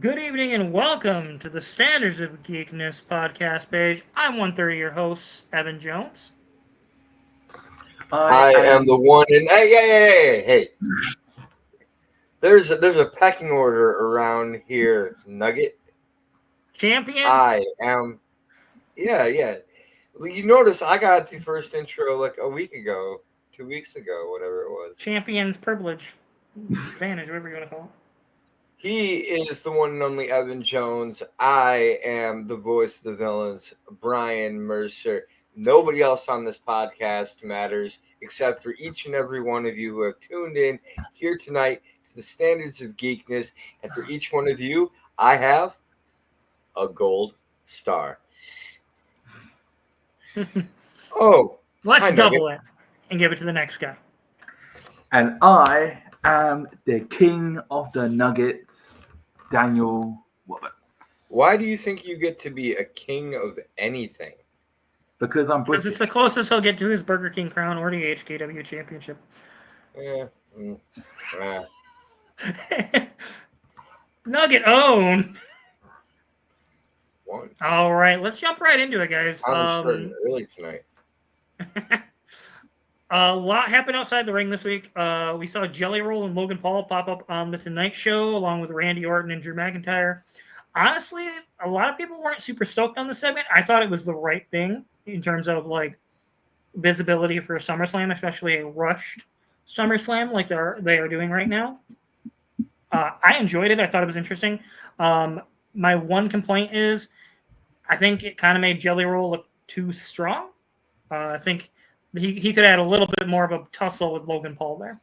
Good evening and welcome to the Standards of Geekness podcast page. I'm 130, your host, Evan Jones. I am the one in. Hey! There's a pecking order around here, Nugget. Champion? I am. Yeah. You notice I got the first intro like a week ago, 2 weeks ago, whatever it was. Champion's privilege. Advantage, whatever you want to call it. He is the one and only Evan Jones. I am the voice of the villains, Brian Mercer. Nobody else on this podcast matters except for each and every one of you who have tuned in here tonight to the Standards of Geekness. And for each one of you, I have a gold star. Let's double it and give it to the next guy. And I am the king of the Nuggets, Daniel Roberts. Why do you think you get to be a king of anything? Because I'm British. Because it's the closest he'll get to his Burger King crown or the HKW championship. Yeah. Nugget own. One. All right, let's jump right into it, guys. I'm starting early tonight. A lot happened outside the ring this week. We saw Jelly Roll and Logan Paul pop up on the Tonight Show along with Randy Orton and Drew McIntyre. Honestly, a lot of people weren't super stoked on the segment. I thought it was the right thing in terms of like visibility for SummerSlam, especially a rushed SummerSlam like they are doing right now. I enjoyed it. I thought it was interesting. My one complaint is I think it kind of made Jelly Roll look too strong. I think he could add a little bit more of a tussle with Logan Paul there.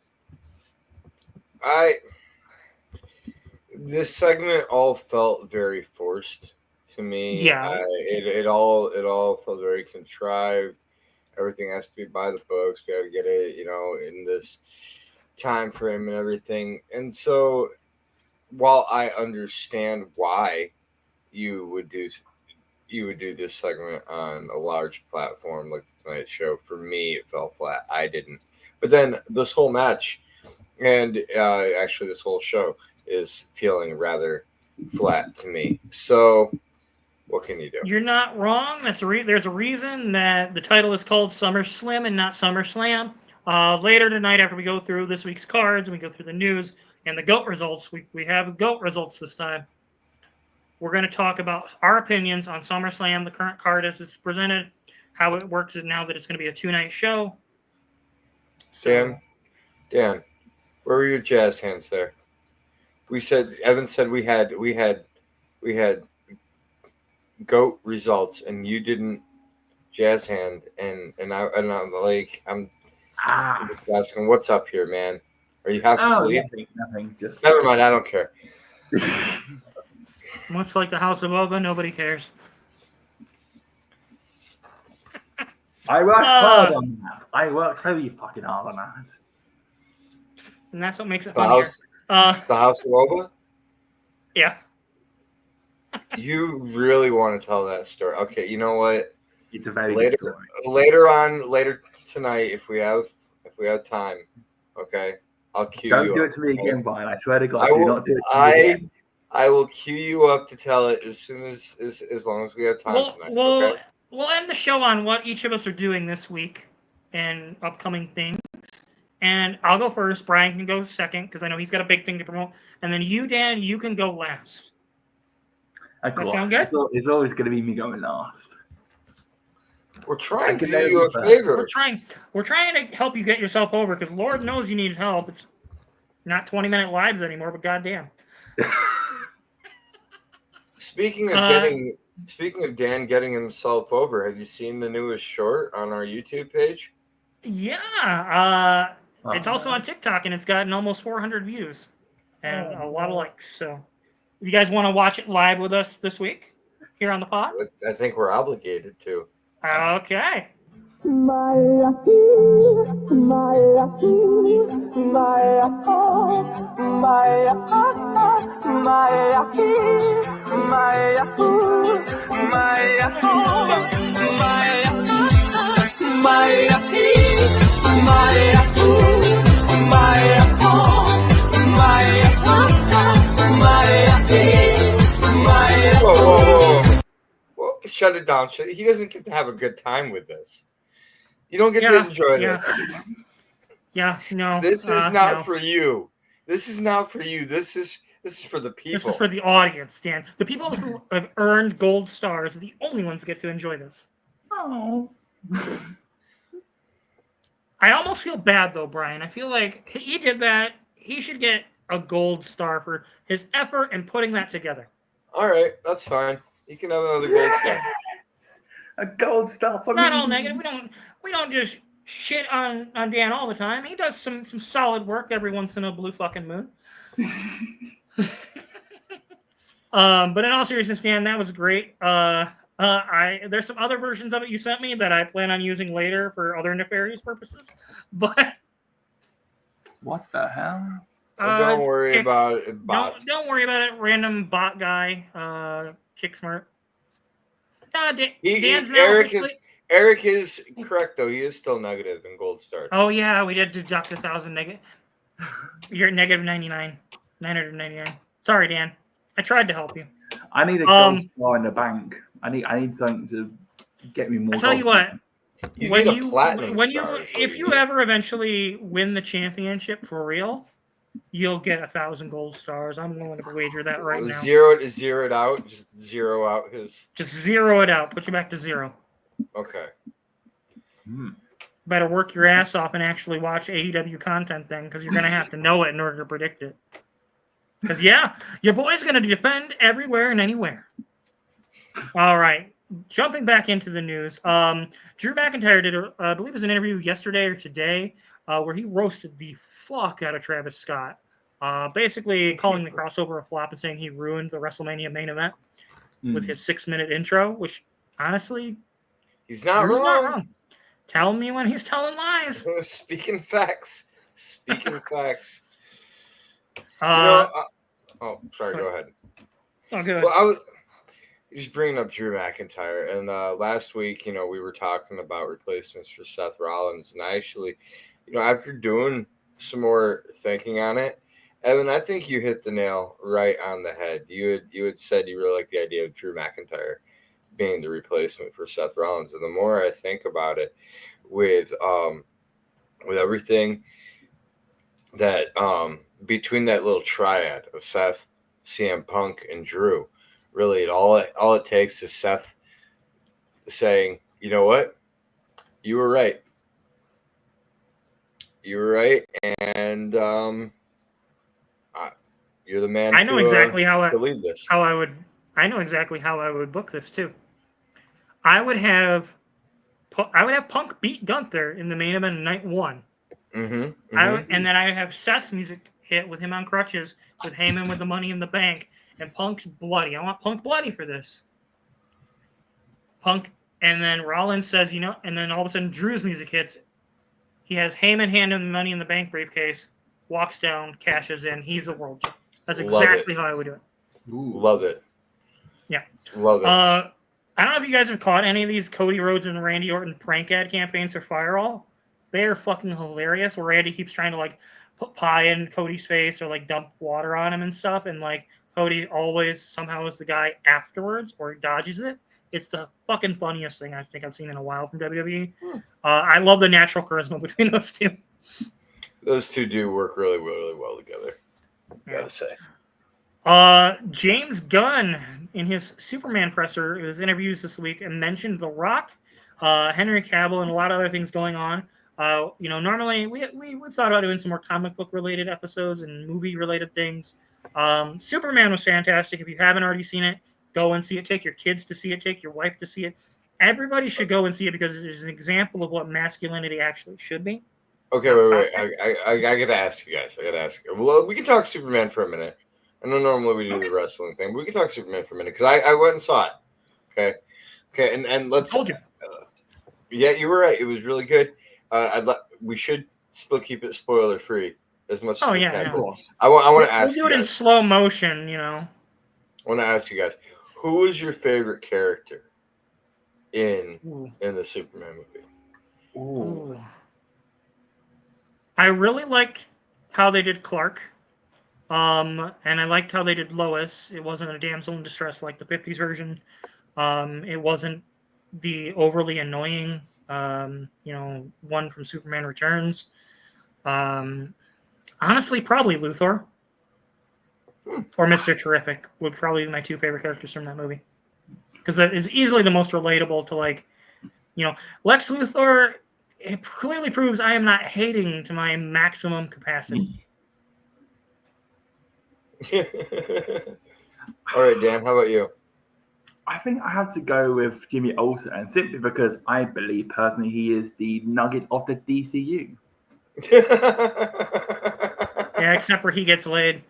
This segment all felt very forced to me. Yeah. It all felt very contrived. Everything has to be by the books. We got to get it, in this time frame and everything. And so, while I understand why you would do this segment on a large platform like the Tonight Show, for me it fell flat. I didn't. But then this whole match and actually this whole show is feeling rather flat to me. So what can you do? You're not wrong. There's a reason that the title is called SummerSlam and not SummerSlam. Later tonight, after we go through this week's cards and we go through the news and the GOAT results, we have GOAT results this time. We're going to talk about our opinions on SummerSlam, the current card as it's presented, how it works now that it's going to be a 2-night show. So, Dan, where were your jazz hands there? Evan said we had GOAT results, and you didn't jazz hand, and I'm like I'm just asking what's up here, man. Are you half asleep? Nothing. Never mind, I don't care. Much like the House of Oba, nobody cares. I worked hard on that. I worked really fucking hard on that. And that's what makes it The funnier. House of Oba? Yeah. You really want to tell that story? Okay, you know what? It's a very good story. Later tonight, if we have time, okay, I'll cue Don't you do up. it to me again, Brian. I swear to God, I will, do not do it to me again. I will cue you up to tell it as soon as long as we have time tonight. Okay? We'll end the show on what each of us are doing this week and upcoming things. And I'll go first. Brian can go second because I know he's got a big thing to promote. And then you, Dan, you can go last. Of course. That sound good? It's always going to be me going last. We're trying to do you a favor. We're trying to help you get yourself over because Lord knows you need help. It's not 20-minute lives anymore, but goddamn. Speaking of Dan getting himself over, have you seen the newest short on our YouTube page? Yeah. It's also on TikTok, and it's gotten almost 400 views and a lot of likes. So, you guys want to watch it live with us this week here on the pod? I think we're obligated to. Okay. Shut it down. He doesn't get to have a good time with this. You don't get to enjoy this. Yeah, no. This is not for you. This is not for you. This is for the people. This is for the audience, Dan. The people who have earned gold stars are the only ones that get to enjoy this. Oh. I almost feel bad though, Brian. I feel like he did that. He should get a gold star for his effort in putting that together. All right, that's fine. You can have another gold star. A gold star for It's not all negative. We don't just shit on Dan all the time. He does some solid work every once in a blue fucking moon. But in all seriousness, Dan, that was great. There's some other versions of it you sent me that I plan on using later for other nefarious purposes. But what the hell? Don't worry about it. Bots. Don't worry about it. Random bot guy, Kicksmart. Eric is correct though. He is still negative in gold star. Oh yeah, we did deduct 1,000 negative. You're at negative 999. Sorry, Dan. I tried to help you. I need a gold star in the bank. I need something to get me more. I'll tell you what. Star, if you ever eventually win the championship for real, you'll get 1,000 gold stars. I'm willing to wager that right now. Zero it out. Just zero out his. Just zero it out. Put you back to zero. Okay. Better work your ass off and actually watch AEW content then, because you're gonna have to know it in order to predict it. Because your boy's gonna defend everywhere and anywhere. All right. Jumping back into the news, Drew McIntyre did, I believe it was an interview yesterday or today, where he roasted the fuck out of Travis Scott, basically calling the crossover a flop and saying he ruined the WrestleMania main event with his 6-minute intro, which honestly, he's not wrong. Tell me when he's telling lies. Speaking facts. Sorry. Go ahead. Oh, good. Well, I was just bringing up Drew McIntyre, and last week, we were talking about replacements for Seth Rollins, and I actually, after doing some more thinking on it, Evan, I think you hit the nail right on the head. You had said you really like the idea of Drew McIntyre being the replacement for Seth Rollins, and the more I think about it, with everything that between that little triad of Seth, CM Punk, and Drew, really all it takes is Seth saying, "You know what? You were right. And you're the man." I know exactly how I lead this. I know exactly how I would book this too. I would have Punk beat Gunther in the main event of night 1. And then I have Seth's music hit with him on crutches, with Heyman with the Money in the Bank, and Punk's bloody. I want Punk bloody for this. Punk, and then Rollins says, and then all of a sudden Drew's music hits. He has Heyman hand him the Money in the Bank briefcase, walks down, cashes in. He's the world champ. That's exactly how I would do it. Ooh. Love it. Yeah. Love it. I don't know if you guys have caught any of these Cody Rhodes and Randy Orton prank ad campaigns for Fireall. They are fucking hilarious, where Randy keeps trying to put pie in Cody's face or dump water on him and stuff, and Cody always somehow is the guy afterwards or dodges it. It's the fucking funniest thing I think I've seen in a while from WWE. I love the natural charisma between those two. Those two do work really, really well together, I gotta say. James Gunn, in his Superman presser, his interviews this week, and mentioned The Rock, Henry Cavill, and a lot of other things going on. Normally we thought about doing some more comic book related episodes and movie related things. Superman was fantastic. If you haven't already seen it, go and see it. Take your kids to see it. Take your wife to see it. Everybody should go and see it because it is an example of what masculinity actually should be. Okay, wait. I gotta ask you guys. Well, we can talk Superman for a minute. I know normally we do the wrestling thing, but we can talk Superman for a minute because I went and saw it. Okay, and let's. Told you. Yeah, you were right. It was really good. We should still keep it spoiler free as much as we can. No. I want to ask. We'll do it in slow motion, I want to ask you guys, who is your favorite character in the Superman movie? Ooh. I really liked how they did Clark. And I liked how they did Lois. It wasn't a damsel in distress like the 50s version. It wasn't the overly annoying, one from Superman Returns. Honestly, probably Luthor or Mr. Terrific would probably be my two favorite characters from that movie. Because it's easily the most relatable to, like, Lex Luthor. It clearly proves I am not hating to my maximum capacity. All right, Dan, how about you? I think I have to go with Jimmy Olsen, and simply because I believe personally he is the Nugget of the DCU. Yeah, except where he gets laid.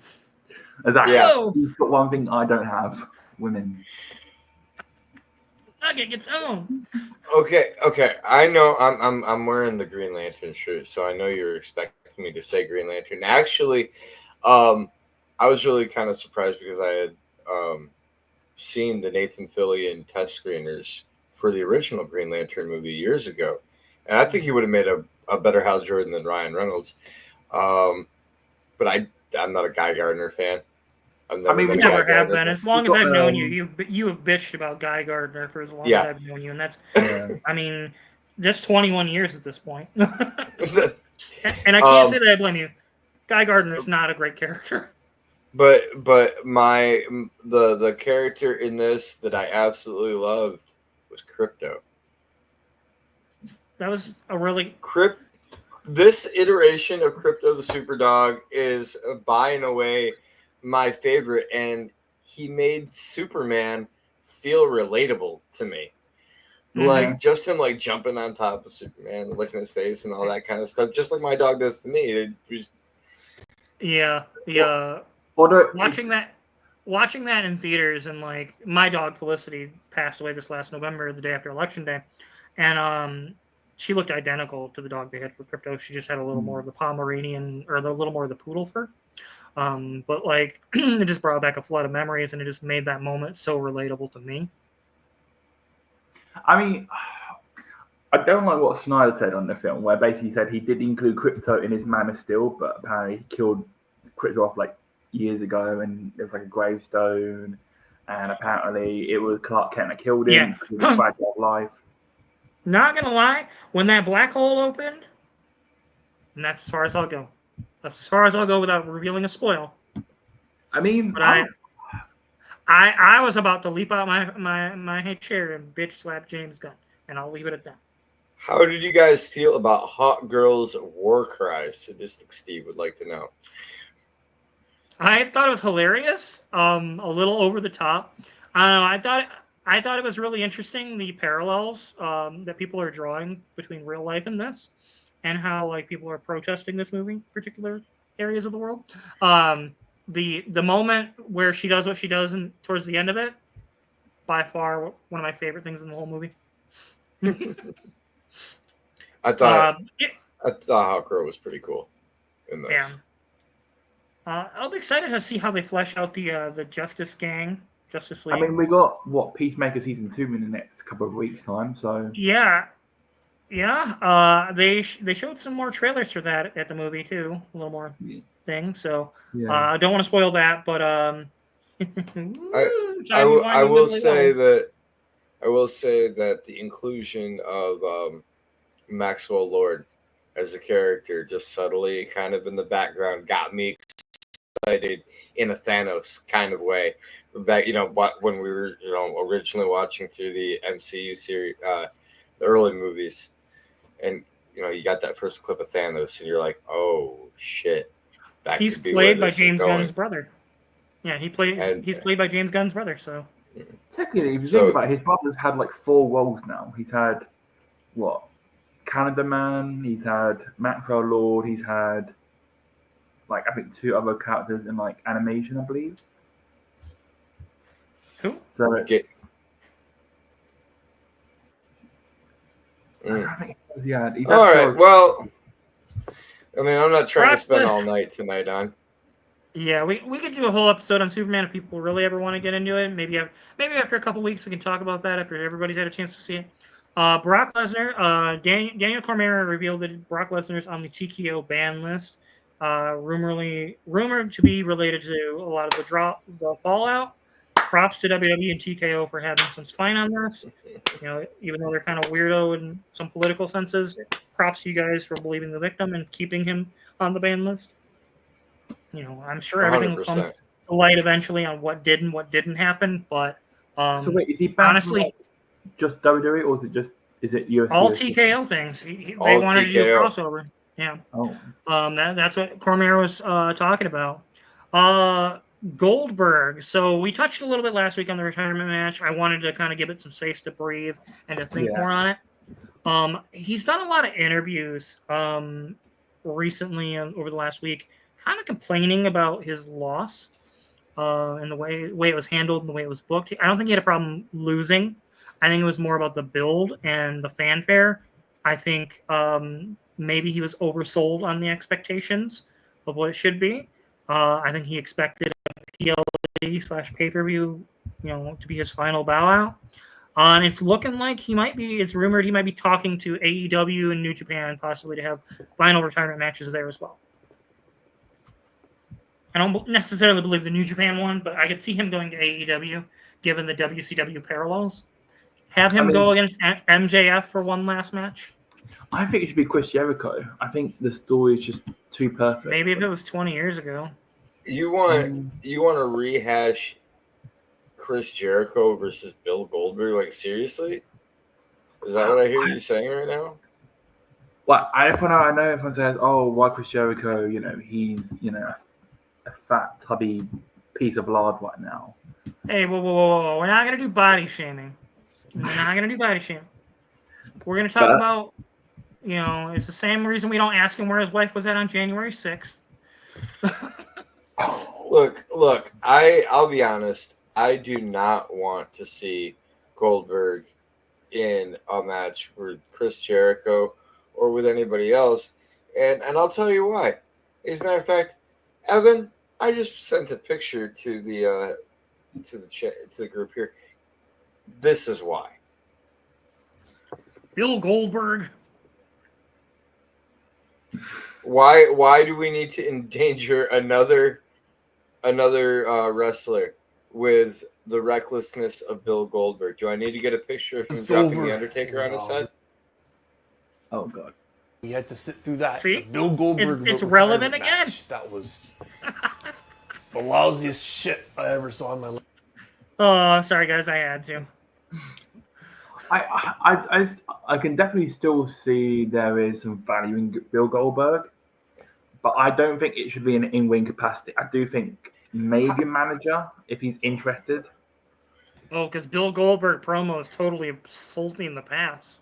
Exactly. Yeah. Oh, He's got one thing I don't have: women. Nugget gets owned. Okay. I know I'm wearing the Green Lantern shirt, so I know you're expecting me to say Green Lantern. Actually, I was really kind of surprised because I had seen the Nathan Fillion test screeners for the original Green Lantern movie years ago, and I think he would have made a better Hal Jordan than Ryan Reynolds. But I'm not a Guy Gardner fan. I've never I mean, been We a never Guy have Gardner been. fan. As long as I've known you, you have bitched about Guy Gardner for as long as I've known you, and that's, I mean, just 21 years at this point. And I can't say that I blame you. Guy Gardner's not a great character. But the character in this that I absolutely loved was Crypto. That was a really This iteration of Crypto the Superdog is by and away my favorite, and he made Superman feel relatable to me. Like just him like jumping on top of Superman, licking his face and all that kind of stuff, just like my dog does to me. It was... Yeah. Watching that in theaters, and like my dog Felicity passed away this last November, the day after Election Day, and she looked identical to the dog they had for Crypto. She just had a little more of the Pomeranian, or a little more of the poodle fur. But like it just brought back a flood of memories, and it just made that moment so relatable to me. I mean, I don't like what Snyder said on the film, where basically he said he did include Crypto in his Man of Steel, but apparently he killed Crypto off like years ago, and there was like a gravestone, and apparently it was Clark Kent that killed him because he was fragile life. Not gonna lie, when that black hole opened, and that's as far as I'll go. That's as far as I'll go without revealing a spoil. I mean, but I was about to leap out my chair and bitch slap James Gunn, and I'll leave it at that. How did you guys feel about Hot Girls War Cries? Sadistic Steve would like to know. I thought it was hilarious, a little over the top. I don't know. I thought it was really interesting, the parallels that people are drawing between real life and this, and how like people are protesting this movie in particular areas of the world. The moment where she does what she does towards the end of it, by far one of my favorite things in the whole movie. I thought Hot Girl was pretty cool in this. Yeah. I'll be excited to see how they flesh out the Justice League. I mean, we got Peacemaker season 2 in the next couple of weeks' time, so yeah. They showed some more trailers for that at the movie too, a little more thing. So I don't want to spoil that, but I will say that the inclusion of Maxwell Lord as a character, just subtly, kind of in the background, got me excited in a Thanos kind of way. Back, when we were, originally watching through the MCU series, the early movies, and you got that first clip of Thanos, and you're like, oh shit. He's played by James Gunn's brother. Yeah, he's played by James Gunn's brother. So technically, if you think about it, his brother's had like 4 roles now. He's had Canada Man. He's had Maxwell Lord. He's had I think 2 other characters in animation, I believe. Who? So all right. Well, I mean, I'm not trying to spend all night tonight on. Yeah, we could do a whole episode on Superman if people really ever want to get into it. Maybe after a couple weeks we can talk about that after everybody's had a chance to see it. Brock Lesnar, Daniel Cormier revealed that Brock Lesnar's on the TKO ban list. Rumored to be related to a lot of the fallout. props to WWE and TKO for having some spine on this. Even though they're kind of weirdo in some political senses, props to you guys for believing the victim and keeping him on the ban list. I'm sure everything will come 100%. to light eventually on what did and what didn't happen. But So wait, is he banned honestly, just WWE, or is it UFC? all TKO things. They wanted to do a crossover. Yeah. Oh. That's what Cormier was talking about. Goldberg. So we touched a little bit last week on the retirement match. I wanted to kind of give it some space to breathe and to think more on it. He's done a lot of interviews recently over the last week, kind of complaining about his loss and the way it was handled and the way it was booked. I don't think he had a problem losing. I think it was more about the build and the fanfare. I think maybe he was oversold on the expectations of what it should be. I think he expected a PLE / pay-per-view, to be his final bow out. And it's looking like it's rumored he might be talking to AEW and New Japan possibly to have final retirement matches there as well. I don't necessarily believe the New Japan one, but I could see him going to AEW given the WCW parallels. Have him go against MJF for one last match. I think it should be Chris Jericho. I think the story is just too perfect. Maybe if it was 20 years ago. You want to rehash Chris Jericho versus Bill Goldberg? Like, seriously? Is that what I hear you saying right now? Well, I know everyone says, "Oh, why Chris Jericho? He's a fat, tubby piece of lard right now." Hey, whoa! We're not gonna do body shaming. We're gonna talk about, it's the same reason we don't ask him where his wife was at on January 6th. Look. I'll be honest. I do not want to see Goldberg in a match with Chris Jericho or with anybody else, and I'll tell you why. As a matter of fact, Evan, I just sent a picture to the chat, to the group here. This is why. Bill Goldberg. Why do we need to endanger another wrestler with the recklessness of Bill Goldberg? Do I need to get a picture of him dropping the Undertaker on his head? Oh God! You had to sit through that. See? Bill Goldberg. It's relevant again. Match. That was the lousiest shit I ever saw in my life. Oh, sorry guys, I had to. I can definitely still see there is some value in Bill Goldberg, but I don't think it should be an in-ring capacity. I do think maybe a manager if he's interested. Oh, because Bill Goldberg promos totally sold me in the past.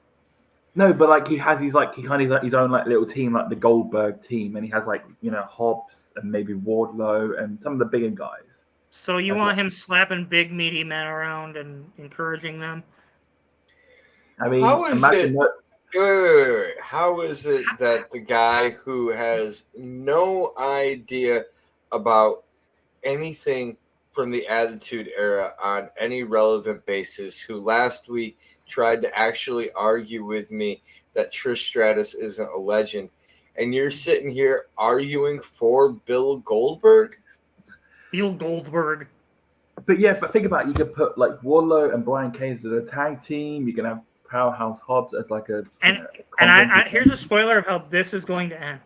No, but he has his own little team, like the Goldberg team, and he has Hobbs and maybe Wardlow and some of the bigger guys. So you want him slapping big meaty men around and encouraging them? I mean, how is it? Wait. How is it that the guy who has no idea about anything from the Attitude Era on any relevant basis, who last week tried to actually argue with me that Trish Stratus isn't a legend, and you're sitting here arguing for Bill Goldberg? Bill Goldberg. But think about it. You could put Wardlow and Brian Cage as a tag team. You can have Powerhouse Hobbs as I here's a spoiler of how this is going to end.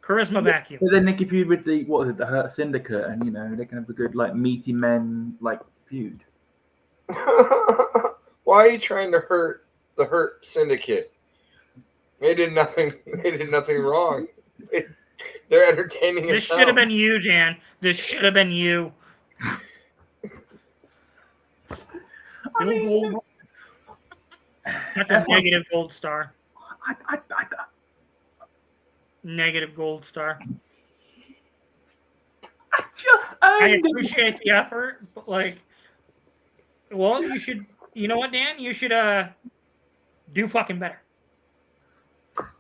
Charisma vacuum. But then they give you with the Hurt Syndicate, and they can have a good meaty men feud. Why are you trying to hurt the Hurt Syndicate? They did nothing. They did nothing wrong. They're entertaining. This should have been you, Dan. This should have been you. Gold. That's a negative gold star. Negative gold star. I appreciate the effort, but you should. You know what, Dan? You should do fucking better.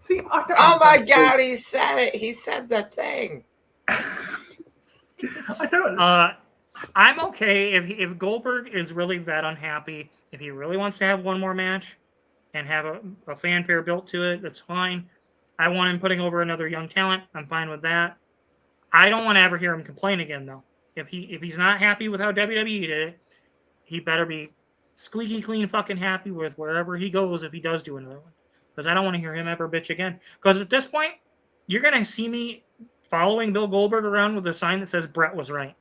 See, oh my God, he said it. He said the thing. I don't. I'm okay if Goldberg is really that unhappy. If he really wants to have one more match and have a fanfare built to it, that's fine. I want him putting over another young talent. I'm fine with that. I don't want to ever hear him complain again, though. if he's not happy with how WWE did it, he better be squeaky clean fucking happy with wherever he goes if he does do another one. Because I don't want to hear him ever bitch again. Because at this point, you're gonna see me following Bill Goldberg around with a sign that says Brett was right.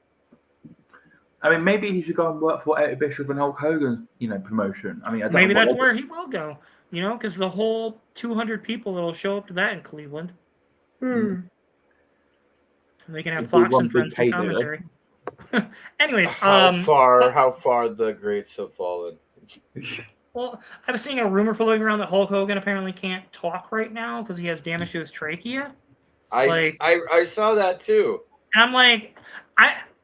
I mean, maybe he should go and work for Eddie Bishop and Hulk Hogan, promotion. I mean, I don't Maybe know what that's they- where he will go. Because the whole 200 people that'll show up to that in Cleveland. And they can have It'd be Fox one and big Friends do payday, though. commentary. Anyways, How far the greats have fallen. well, I was seeing a rumor floating around that Hulk Hogan apparently can't talk right now because he has damage to his trachea. I saw that too. And I'm like,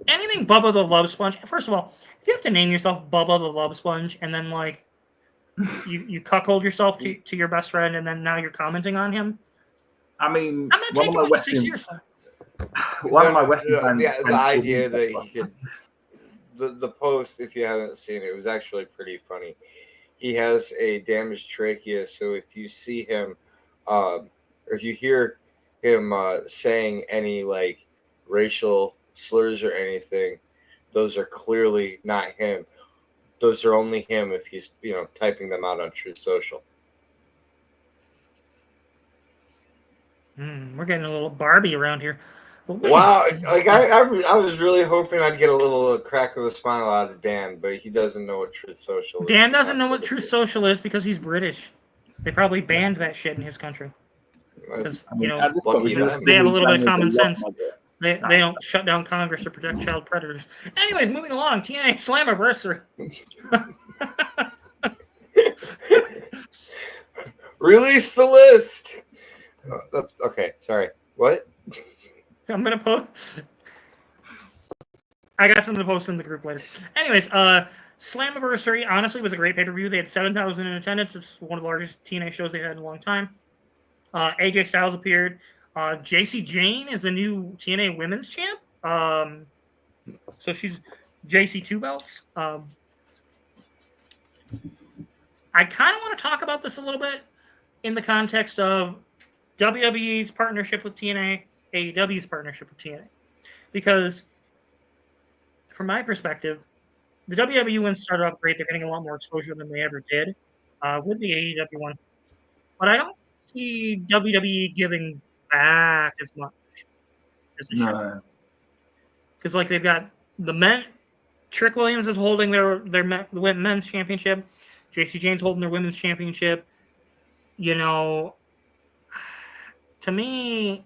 anything Bubba the Love Sponge. First of all, if you have to name yourself Bubba the Love Sponge and then like you cuckold yourself to your best friend and then now you're commenting on him, I mean, I'm not taking what you say seriously. One of my Western fans. The idea that he could. The post, if you haven't seen it, was actually pretty funny. He has a damaged trachea, so if you see him, or if you hear him saying any like racial slurs or anything, those are clearly not him. Those are only him if he's typing them out on Truth Social. We're getting a little Barbie around here. Wow, like I was really hoping I'd get a little crack of a smile out of Dan, but he doesn't know what Truth Social is. Dan doesn't know what Truth Social is because he's British. They probably banned that shit in his country because they have a little bit of common sense. They don't shut down Congress or protect child predators. Anyways, moving along, TNA Slammiversary. Release the list. Okay, sorry. What? I'm gonna post. I got something to post in the group later. Anyways, Slammiversary honestly was a great pay-per-view. They had 7,000 in attendance. It's one of the largest TNA shows they had in a long time. AJ Styles appeared. JC Jane is the new TNA Women's Champ. So she's JC 2 belts. I kind of want to talk about this a little bit in the context of WWE's partnership with TNA, AEW's partnership with TNA. Because from my perspective, the WWE one started off great. They're getting a lot more exposure than they ever did with the AEW one. But I don't see WWE giving back as much as they should. Because like they've got the men. Trick Williams is holding their men's championship. JC Jane's holding their women's championship. To me,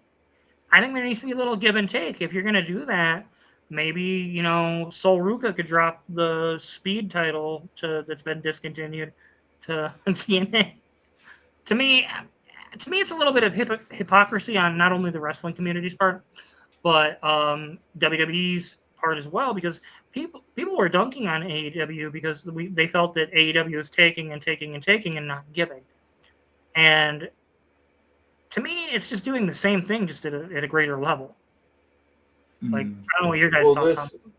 I think there needs to be a little give and take. If you're going to do that, maybe, Sol Ruka could drop the Speed title that's been discontinued to TNA. To me, it's a little bit of hypocrisy on not only the wrestling community's part, but WWE's part as well, because people were dunking on AEW because they felt that AEW was taking and taking and taking and not giving. And to me, it's just doing the same thing, just at a greater level. Like, I don't know what your guys' thoughts on.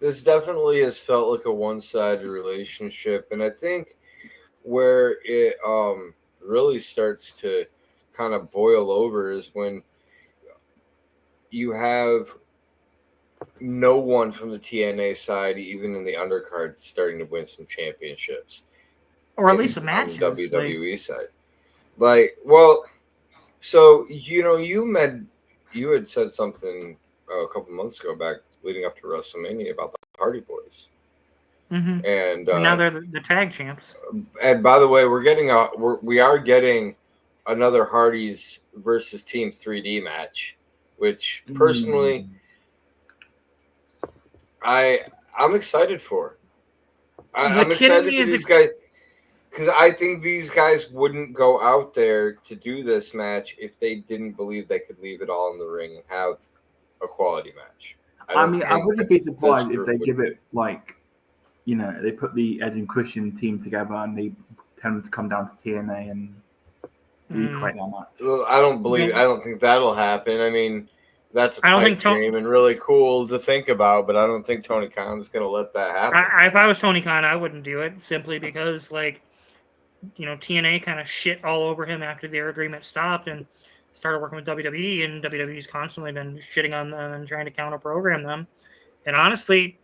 This definitely has felt like a one-sided relationship, and I think where it really starts to kind of boil over is when you have no one from the TNA side, even in the undercard, starting to win some championships. Or at least the matches. On the WWE side. So, you had said something a couple months ago back leading up to WrestleMania about the Hardy Boys. Mm-hmm. And now they're the tag champs. And by the way, we are getting another Hardys versus Team 3D match, which personally I'm excited for. I'm excited for these guys because I think these guys wouldn't go out there to do this match if they didn't believe they could leave it all in the ring and have a quality match. I wouldn't be surprised if they give it they put the Edge and Christian team together and they tell them to come down to TNA and recreate that match. Well, I don't think that'll happen. I mean, that's a pipe dream and really cool to think about, but I don't think Tony Khan's going to let that happen. If I was Tony Khan, I wouldn't do it simply because, TNA kind of shit all over him after their agreement stopped and started working with WWE, and WWE's constantly been shitting on them and trying to counter-program them. And honestly,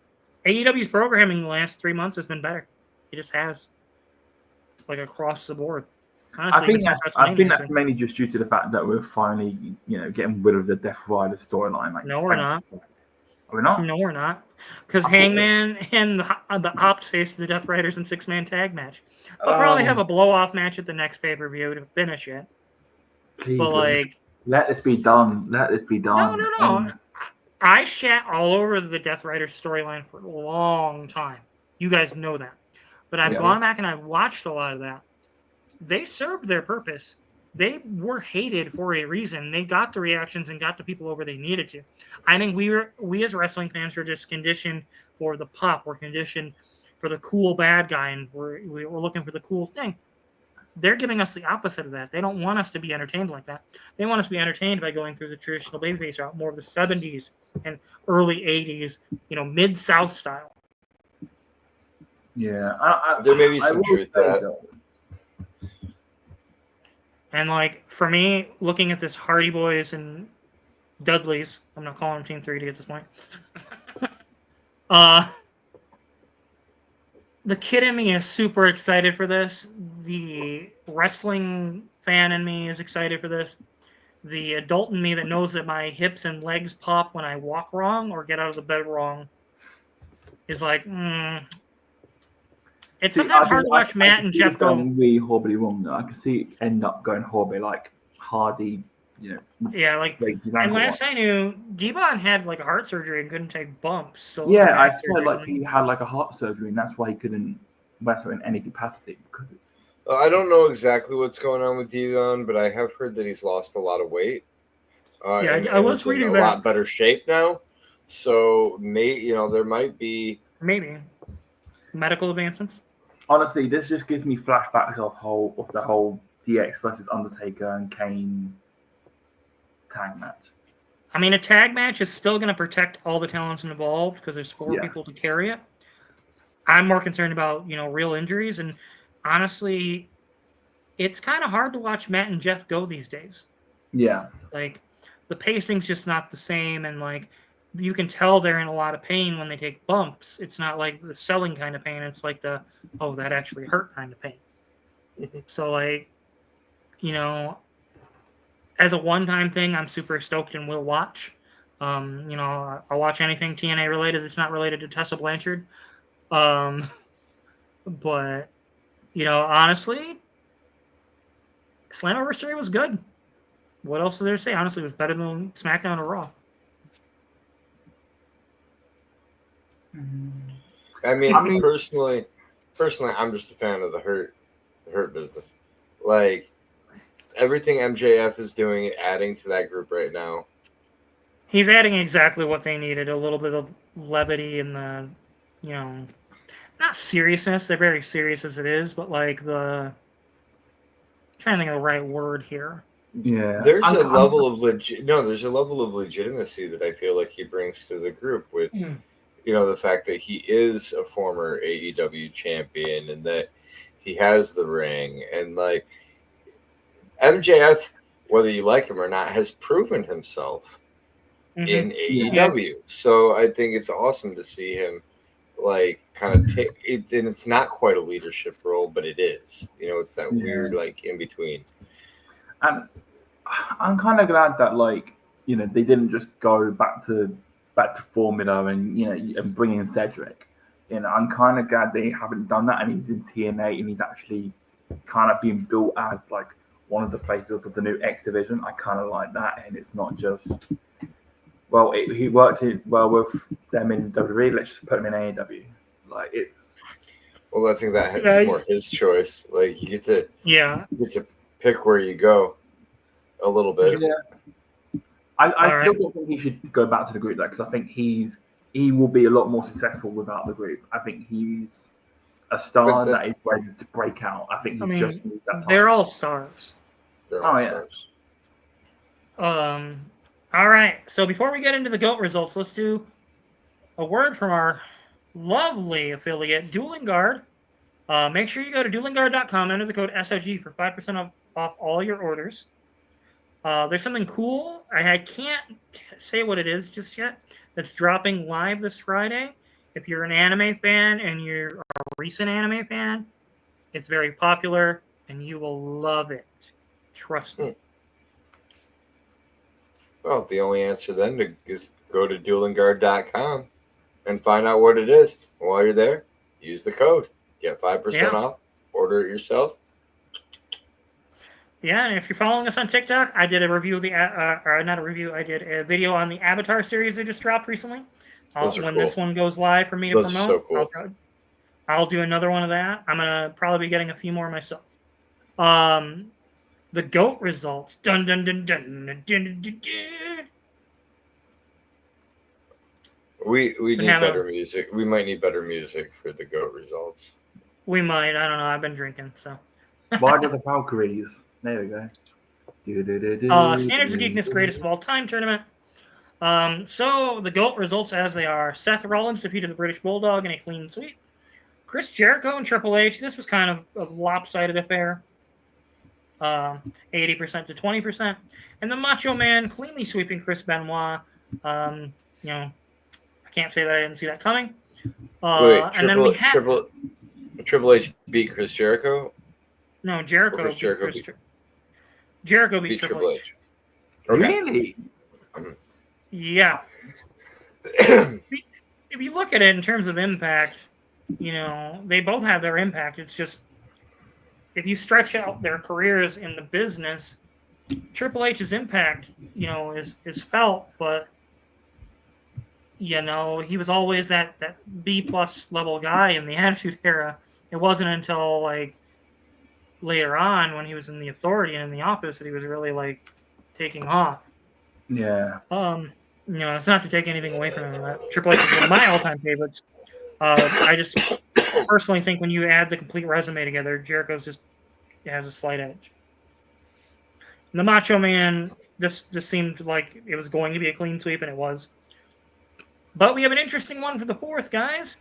AEW's programming the last 3 months has been better. It just has, like across the board. Honestly, I think that's mainly just due to the fact that we're finally, getting rid of the Death Rider storyline. Like, no, we're not. Are we not? No, we're not. Because Hangman and the Ops face the Death Riders in 6-man tag match. They'll probably have a blow-off match at the next pay-per-view to finish it. Please, but like, let this be done. Let this be done. No. I shat all over the Death Rider storyline for a long time. You guys know that. But I've gone back and I've watched a lot of that. They served their purpose. They were hated for a reason. They got the reactions and got the people over they needed to. I think we as wrestling fans were just conditioned for the pop. We're conditioned for the cool bad guy, and we're looking for the cool thing. They're giving us the opposite of that. They don't want us to be entertained like that. They want us to be entertained by going through the traditional babyface route, more of the 70s and early 80s, Mid-South style. Yeah. There may be some truth to that. And, like, for me, looking at this Hardy Boys and Dudleys, I'm not calling them Team 3D at this point. The kid in me is super excited for this. The wrestling fan in me is excited for this. The adult in me that knows that my hips and legs pop when I walk wrong or get out of the bed wrong is like, It's sometimes hard to watch Matt and Jeff go really horribly wrong though. I can see it end up going horribly, like Hardy, Yeah, like, and last I knew, Devon had like a heart surgery and couldn't take bumps. So yeah, I feel like he had like a heart surgery, and that's why he couldn't wrestle in any capacity. I don't know exactly what's going on with Devon, but I have heard that he's lost a lot of weight. Yeah, I was reading in that. A lot better shape now. So there might be maybe medical advancements. Honestly, this just gives me flashbacks of the whole DX versus Undertaker and Kane tag match. I mean, a tag match is still going to protect all the talents involved because there's 4 people to carry it. I'm more concerned about, real injuries. And honestly, it's kind of hard to watch Matt and Jeff go these days. Yeah. Like, the pacing's just not the same. And, like, you can tell they're in a lot of pain when they take bumps. It's not like the selling kind of pain. It's like the, oh, that actually hurt kind of pain. So, like, as a one-time thing, I'm super stoked and will watch. I'll watch anything TNA related that's not related to Tessa Blanchard. But, honestly, Slammiversary was good. What else is there to say? Honestly, it was better than SmackDown or Raw. I mean, personally, I'm just a fan of the Hurt business. Like, everything MJF is doing, adding to that group right now. He's adding exactly what they needed. A little bit of levity and the, not seriousness. They're very serious as it is, but like I'm trying to think of the right word here. Yeah. There's a level of legitimacy that I feel like he brings to the group with, the fact that he is a former AEW champion and that he has the ring, and like MJF, whether you like him or not, has proven himself in AEW. Yeah. So I think it's awesome to see him like kind of take it, and it's not quite a leadership role, but it is. It's that weird like in between. And I'm kind of glad that they didn't just go back to formula and and bring in Cedric. I'm kind of glad they haven't done that, and he's in TNA and he's actually kind of being built as like one of the faces of the new X division. I kind of like that, and it's not just he worked well with them in WWE. Let's just put him in AEW. Like it's. Well, I think it's more his choice. Like you get to pick where you go a little bit. Yeah. I still don't think he should go back to the group though, because I think he will be a lot more successful without the group. I think he's a star that is ready to break out. I think he just needs that time. They're all stars. Stars. All right. So before we get into the GOAT results, let's do a word from our lovely affiliate, Dueling Guard. Make sure you go to duelingguard.com, enter the code SOG for 5% off all your orders. There's something cool. I can't say what it is just yet. That's dropping live this Friday. If you're an anime fan and you're a recent anime fan, it's very popular and you will love it. Trust me. Well, the only answer then is go to duelingguard.com and find out what it is. While you're there, use the code. Get 5% off. Order it yourself. Yeah, and if you're following us on TikTok, I did a review of the, or not a review, I did a video on the Avatar series that just dropped recently. When this one goes live for me to promote, so cool. I'll do another one of that. I'm gonna probably be getting a few more myself. The GOAT results. Dun dun dun dun dun dun dun dun. We need better music. We might need better music for the GOAT results. We might. I don't know. I've been drinking, so. Ride of the Valkyries. There we go. Standards of Geekness Greatest of All Time tournament. So the GOAT results as they are. Seth Rollins defeated the British Bulldog in a clean sweep. Chris Jericho and Triple H. This was kind of a lopsided affair. 80% to 20%. And the Macho Man cleanly sweeping Chris Benoit. I can't say that I didn't see that coming. Triple H beat Chris Jericho? No, Jericho beat Triple H. Okay. Really? Yeah. If you look at it in terms of impact, they both have their impact. It's just, if you stretch out their careers in the business, Triple H's impact, is felt, but he was always that B+ level guy in the Attitude Era. It wasn't until later on when he was in the Authority and in the Office that he was really taking off. Yeah. It's not to take anything away from him. Triple H is one of my all-time favorites. I just personally think when you add the complete resume together, Jericho's just has a slight edge. And the Macho Man, this seemed like it was going to be a clean sweep, and it was. But we have an interesting one for the fourth, guys.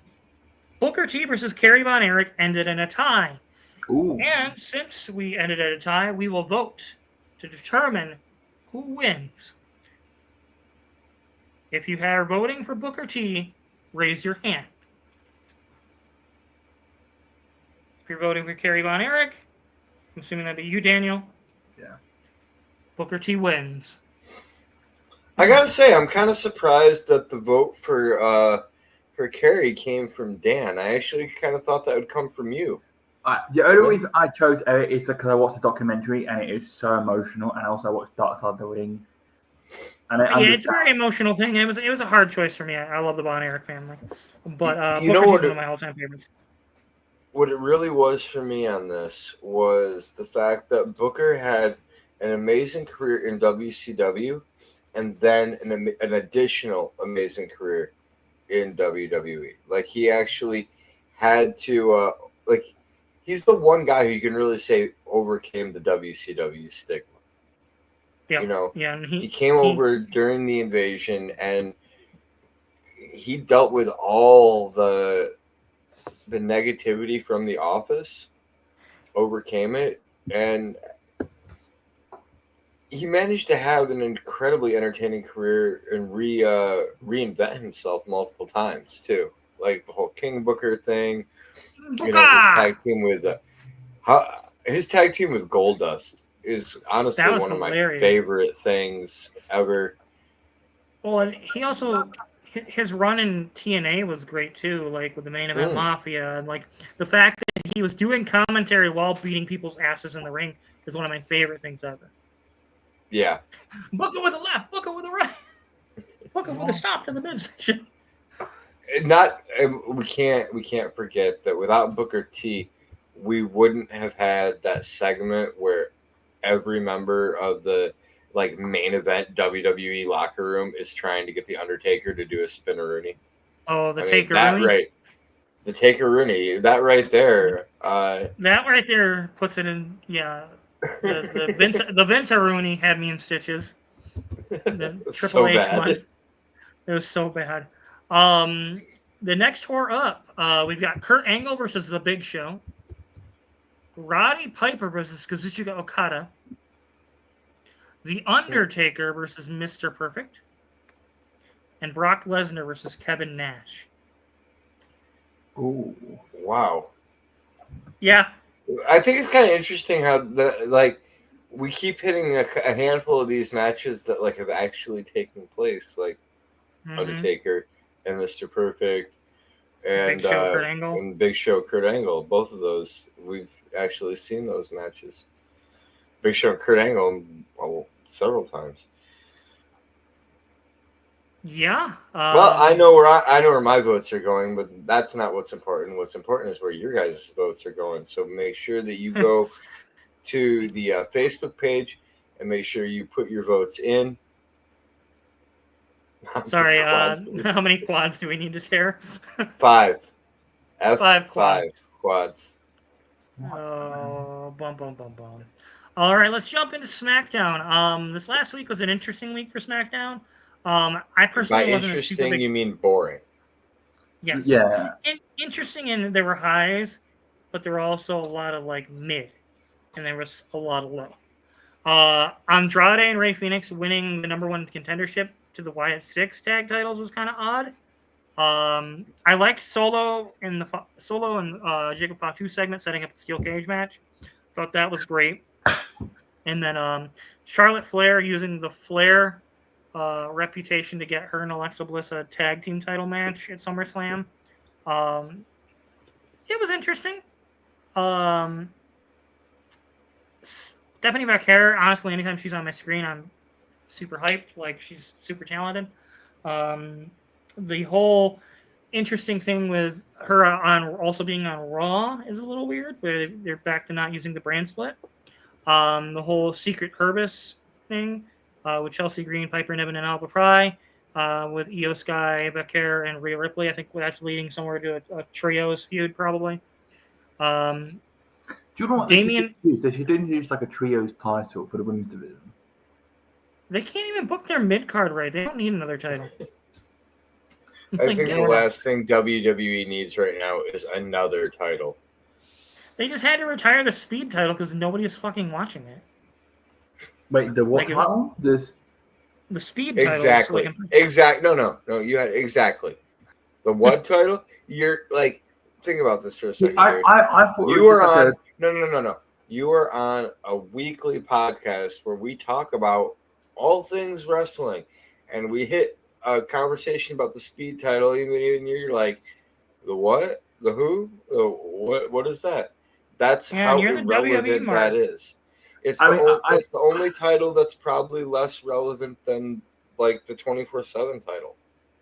Booker T versus Kerry Von Erich ended in a tie. Ooh. And since we ended at a tie, we will vote to determine who wins. If you are voting for Booker T, raise your hand. If you're voting for Kerry Von Erich, I'm assuming that'd be you, Daniel. Yeah. Booker T wins. I gotta say, I'm kind of surprised that the vote for Kerry came from Dan. I actually kind of thought that would come from you. The only reason I chose Eric is because I watched the documentary and it is so emotional, and also I watched Dark Side of the Ring. And it's a very emotional thing. It was a hard choice for me. I love the Von Erich family, but you know Booker what? T's one of my all-time favorites. What it really was for me on this was the fact that Booker had an amazing career in WCW, and then an additional amazing career in WWE. He actually had to he's the one guy who you can really say overcame the WCW stigma. Yeah. And he came over during the invasion, and he dealt with all the negativity from the Office, overcame it, and he managed to have an incredibly entertaining career and reinvent himself multiple times too. The whole King Booker thing, his tag team with Goldust is honestly one of my favorite things ever. Well, and he also, his run in TNA was great too, with the Main Event Mafia, and the fact that he was doing commentary while beating people's asses in the ring is one of my favorite things ever. Yeah. Booker with a left, Booker with a right, Booker with a stop to the midsection. We can't forget that without Booker T, we wouldn't have had that segment where every member of the main event WWE locker room is trying to get the Undertaker to do a spinneroonie. Oh, Taker-Rooney? That right. The Taker-Rooney, that right there. That right there puts it in, the Vince-Rooney had me in stitches. The Triple H one. It was so bad. The next tour up, we've got Kurt Angle versus The Big Show. Roddy Piper versus Kazuchika Okada. The Undertaker versus Mr. Perfect, and Brock Lesnar versus Kevin Nash. Ooh. Wow. Yeah. I think it's kind of interesting how we keep hitting a handful of these matches that like have actually taken place, like Undertaker and Mr. Perfect and Big Show, Kurt Angle. and Big Show, Kurt Angle. Both of those we've actually seen those matches. Big Show and Kurt Angle several times. Yeah. Well, I know where my votes are going, but that's not what's important. What's important is where your guys' votes are going. So make sure that you go to the Facebook page and make sure you put your votes in. Sorry, how many quads do we need to tear? 5. Five quads. 5 quads. Oh, bum. All right, let's jump into SmackDown. This last week was an interesting week for SmackDown. I personally By wasn't interesting, a super big... you mean boring. Yes. Yeah. Interesting, in there were highs, but there were also a lot of like mid, and there was a lot of low. Andrade and Rey Fenix winning the #1 contendership to the Wyatt 6 tag titles was kind of odd. I liked Solo and Jacob Fatu segment setting up the steel cage match. Thought that was great. And then Charlotte Flair using the Flair reputation to get her and Alexa Bliss a tag team title match at SummerSlam. It was interesting. Stephanie McHare, honestly, anytime she's on my screen, I'm super hyped. Like, she's super talented. The whole interesting thing with her also being on Raw is a little weird, where they're back to not using the brand split. The whole Secret Purpose thing with Chelsea Green, Piper Niven, and Alba Pry, with Io Sky, Becker, and Rhea Ripley. I think that's leading somewhere to a trios feud, probably. Do you know what Damien? They should introduce like a trios title for the women's division. They can't even book their mid card right. They don't need another title. I think the last thing WWE needs right now is another title. They just had to retire the Speed title because nobody is fucking watching it. Wait, the what title? The Speed title. Exactly. No. You had exactly the what title? You're like, think about this for a second. I thought you were on. No. You were on a weekly podcast where we talk about all things wrestling, and we hit a conversation about the Speed title. Even you're like, the what? The who? The what? What is that? That's how irrelevant that is. It's the only title that's probably less relevant than like the 24/7 title.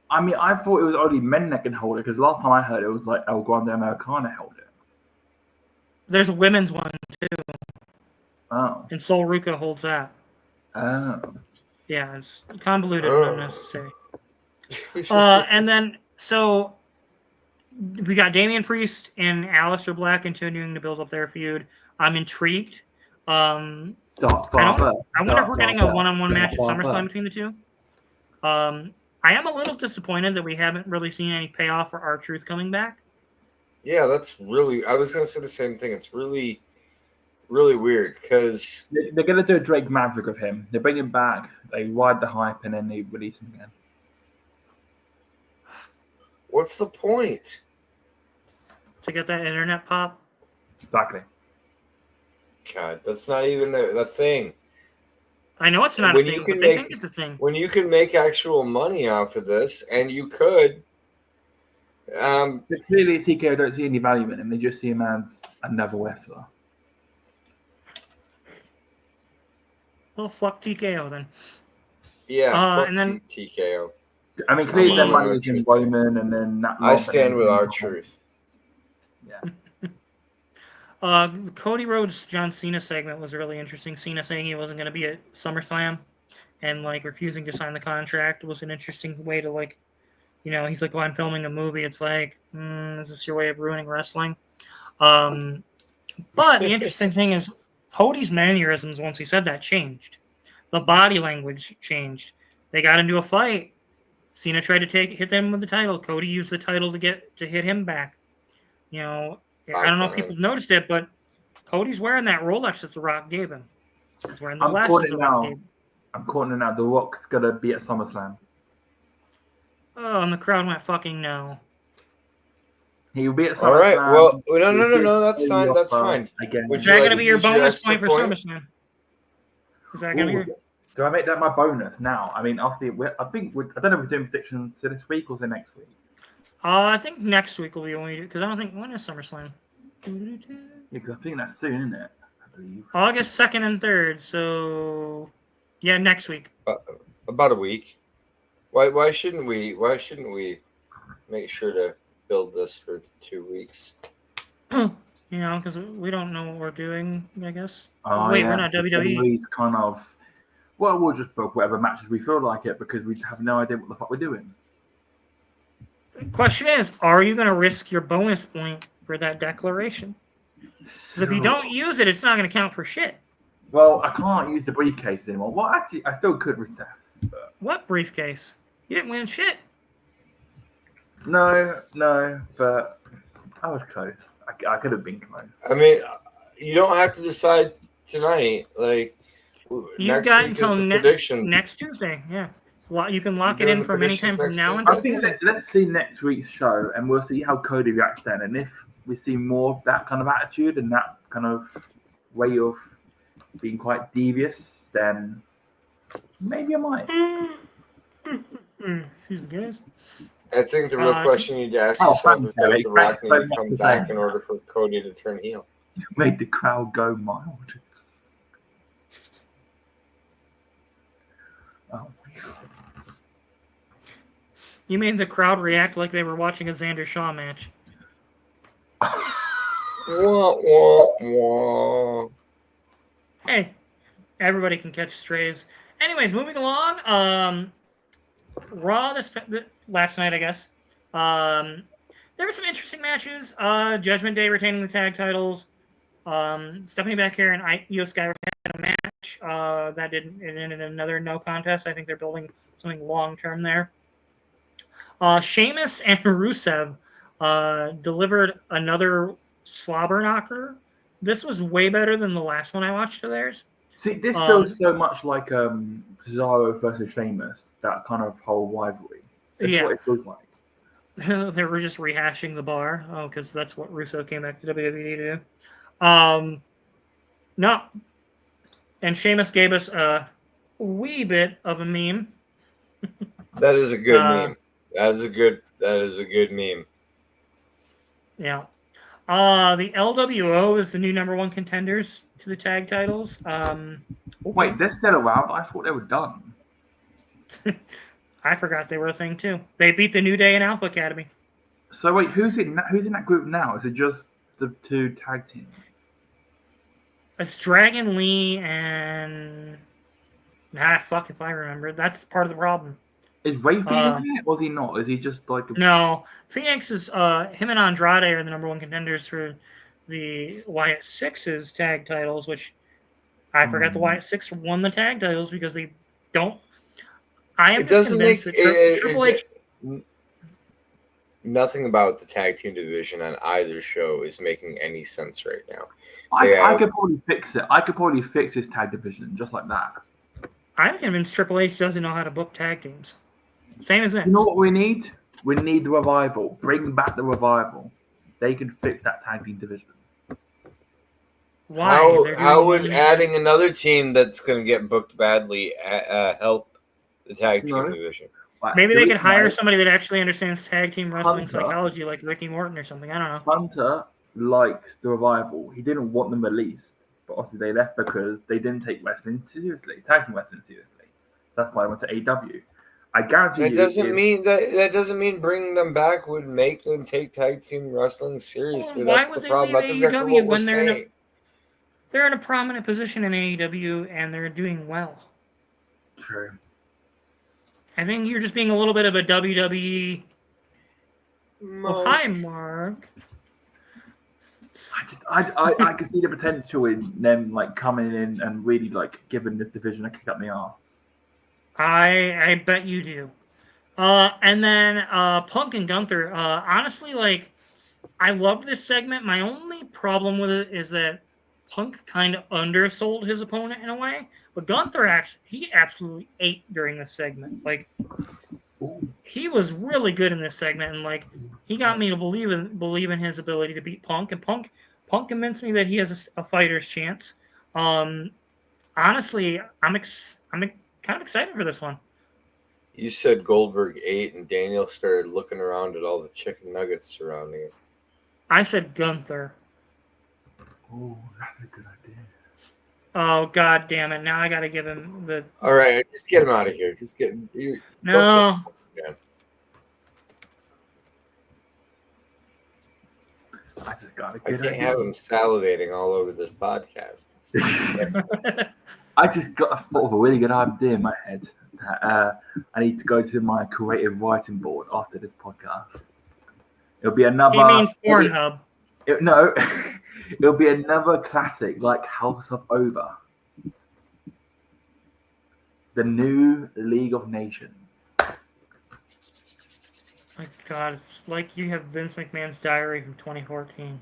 I mean, I thought it was only men that can hold it because last time I heard it was like El Grande Americana held it. There's a women's one too. Oh. And Sol Ruka holds that. Oh. Yeah, it's convoluted and unnecessary. And then so we got Damian Priest and Aleister Black continuing to build up their feud. I'm intrigued. I wonder if we're getting a one-on-one match at SummerSlam between the two. I am a little disappointed that we haven't really seen any payoff for R-Truth coming back. Yeah, that's really... I was going to say the same thing. It's really, really weird because... They're going to do a Drake Maverick of him. They bring him back. They ride the hype and then they release him again. What's the point? To get that internet pop? Exactly. God, that's not even the thing. I know it's not a thing, but they think it's a thing. When you can make actual money off of this, and you could... But clearly TKO don't see any value in him. They just see him as another wrestler. Well, fuck TKO then. Yeah, fuck and then TKO. I mean, clearly their money is in Roman and then... I stand with R-Truth. Yeah. Cody Rhodes John Cena segment was really interesting. Cena saying he wasn't going to be at SummerSlam and like refusing to sign the contract was an interesting way to like, you know, he's like, well, I'm filming a movie. It's like, is this your way of ruining wrestling? But the interesting thing is Cody's mannerisms once he said that changed. The body language changed. They got into a fight. Cena tried to hit them with the title. Cody used the title to hit him back. You know, I don't know if people noticed it, but Cody's wearing that Rolex that The Rock gave him. He's wearing the glasses The Rock gave him. I'm calling it now. The Rock's gonna be at SummerSlam. Oh, and the crowd went fucking no. He'll be at SummerSlam. All right. Well, no. He'll get That's the fine. That's offer fine. Again. Would Is you that like going to to be your use your bonus extra point for point? SummerSlam? Is that going to be Ooh, do I make that my bonus now? I mean, obviously, I don't know if we're doing predictions to this week or to next week. I think next week will be when we do, because I don't think, when is SummerSlam? Yeah, because I think that's soon, isn't it? I believe. August 2nd and 3rd, so yeah, next week. About a week. Why shouldn't we make sure to build this for 2 weeks? You know, because we don't know what we're doing, I guess. Oh, Wait, yeah. we're not WWE. WWE's kind of, well, we'll just book whatever matches we feel like it because we have no idea what the fuck we're doing. The question is, are you going to risk your bonus point for that declaration? Because if you don't use it, it's not going to count for shit. Well, I can't use the briefcase anymore. Well, actually, I still could with Seth's. But... What briefcase? You didn't win shit. No, but I was close. I could have been close. I mean, you don't have to decide tonight. Like, You've got until next Tuesday. Yeah. You can lock it in from any time from now until I think let's see next week's show, and we'll see how Cody reacts then. And if we see more of that kind of attitude and that kind of way of being quite devious, then maybe I might. Excuse me, guys. I think the real question you need to ask yourself is, does The Rock need to come back in order for Cody to turn heel? You made the crowd go mild. Oh. You made the crowd react like they were watching a Xander Shaw match. Wah, wah, wah. Hey, everybody can catch strays. Anyways, moving along. Raw last night, I guess. There were some interesting matches. Judgment Day retaining the tag titles. Stephanie Becker and Io Sky had a match. That didn't end in another no contest. I think they're building something long term there. Sheamus and Rusev delivered another slobber knocker. This was way better than the last one I watched of theirs. See, this feels so much like Cesaro versus Sheamus, that kind of whole rivalry. That's what it feels like. They were just rehashing the bar. Oh, because that's what Russo came back to WWE to do. No. And Sheamus gave us a wee bit of a meme. That is a good meme. That is a good meme. Yeah. The LWO is the new number one contenders to the tag titles. Wait, they're still around? I thought they were done. I forgot they were a thing too. They beat the New Day and Alpha Academy. So wait, who's in that group now? Is it just the two tag teams? It's Dragon Lee and fuck if I remember. That's part of the problem. Is Ray Phoenix in it? Was he not? Is he just like No, Phoenix is him and Andrade are the number one contenders for the Wyatt Six's tag titles, which I forgot the Wyatt Six won the tag titles because they don't. I am just convinced that Triple H. Nothing about the tag team division on either show is making any sense right now. I could probably fix it. I could probably fix this tag division just like that. I'm convinced Triple H doesn't know how to book tag teams. Same as Vince. You know what we need? We need the Revival. Bring back the Revival. They can fix that tag team division. Why? How would adding another team that's going to get booked badly help the tag team division? Maybe they could hire somebody that actually understands tag team wrestling psychology, like Ricky Morton or something. I don't know. Hunter likes the Revival. He didn't want them released, but obviously they left because they didn't take wrestling seriously, tag team wrestling seriously. That's why I went to AEW. I guarantee that doesn't mean bringing them back would make them take tag team wrestling seriously. That's the problem. That's exactly what we're saying. They're in a prominent position in AEW and they're doing well. True. I think you're just being a little bit of a WWE. Well, hi, Mark. I can see the potential in them like coming in and really like giving the division a kick up the arse. I bet you do. And then Punk and Gunther. Honestly, like I love this segment. My only problem with it is that Punk kind of undersold his opponent in a way, but Gunther he absolutely ate during this segment. Like, he was really good in this segment, and like he got me to believe in his ability to beat Punk, and Punk convinced me that he has a fighter's chance. Honestly, I'm kind of excited for this one. You said Goldberg ate, and Daniel started looking around at all the chicken nuggets surrounding it. I said Gunther. Oh, that's a good idea. Oh, god damn it. Now I got to give him the... All right, just get him out of here. Just get... No. I just got to I get can't have him salivating all over this podcast. I just thought of a really good idea in my head. I need to go to my creative writing board after this podcast. It'll be another... He means Pornhub. No, it'll be another classic like House of Over. The new League of Nations. My god, it's like you have Vince McMahon's diary from 2014.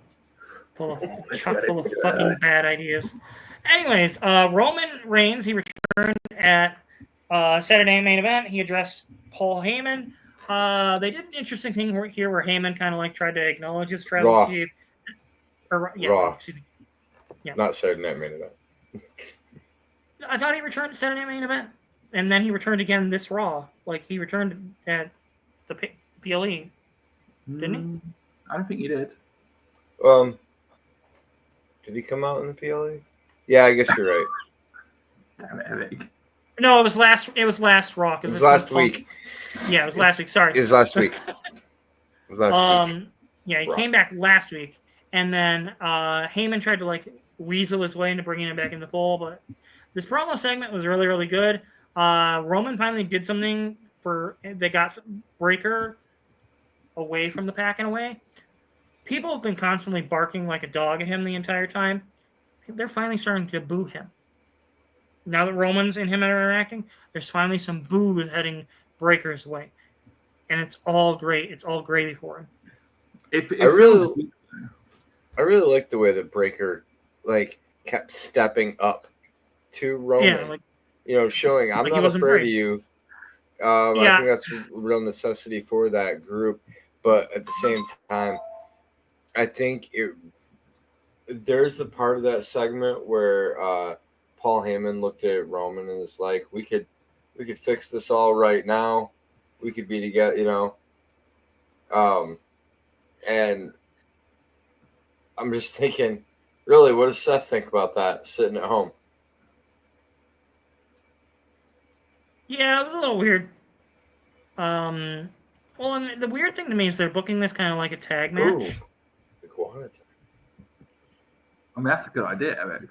Chock full of fucking bad ideas. Anyways, Roman Reigns, he returned at Saturday Main Event. He addressed Paul Heyman. They did an interesting thing here where Heyman kind of like tried to acknowledge his tribal chief. Raw. Excuse me. Yeah. Not Saturday Night Main Event. I thought he returned at Saturday Main Event. And then he returned again this Raw. Like, he returned at the PLE. Didn't he? I don't think he did. Did he come out in the PLE? Yeah, I guess you're right. Damn it, Eric. No, it was last Raw. It was last week. Yeah, it was last week. Sorry. It was last week. Week. Yeah, he came back last week. And then Heyman tried to like weasel his way into bringing him back in the fold, but this promo segment was really, really good. Roman finally did something that got Breaker away from the pack in a way. People have been constantly barking like a dog at him the entire time. They're finally starting to boo him. Now that Roman's and him are interacting, there's finally some boos heading Breaker's way. And it's all great. It's all gravy for him. I really like the way that Breaker like kept stepping up to Roman. Yeah, showing I'm not afraid of you. I think that's a real necessity for that group. But at the same time, I think there's the part of that segment where Paul Heyman looked at Roman and was like, we could fix this all right now. We could be together, and I'm just thinking, really, what does Seth think about that sitting at home? Yeah, it was a little weird. Well, and the weird thing to me is they're booking this kind of like a tag match. Ooh, iguana tag. I mean, that's a good idea, Eric.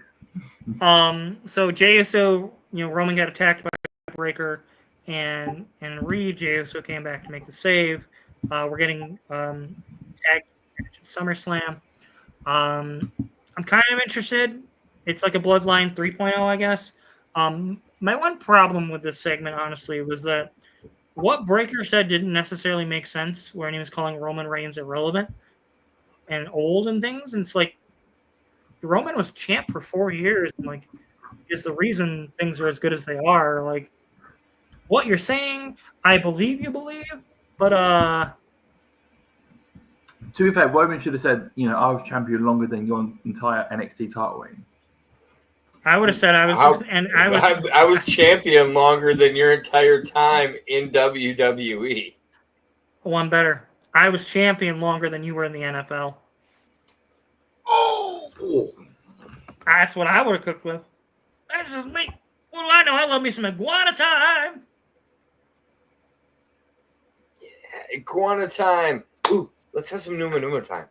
So Jey Uso, Roman got attacked by Breaker, and Reed, Jey Uso came back to make the save. We're getting tagged at SummerSlam. I'm kind of interested. It's like a Bloodline 3.0, I guess. My one problem with this segment, honestly, was that what Breaker said didn't necessarily make sense when he was calling Roman Reigns irrelevant and old and things. And it's like, Roman was champ for 4 years, and like, is the reason things are as good as they are. Like, what you're saying, I believe you believe, but to be fair, Roman should have said, I was champion longer than your entire NXT title reign. I would have said I was champion longer than your entire time in WWE. One better. I was champion longer than you were in the NFL. Oh, that's what I would have cooked with. That's just me. What do I know? I love me some iguana time. Yeah, iguana time. Ooh, let's have some Numa time.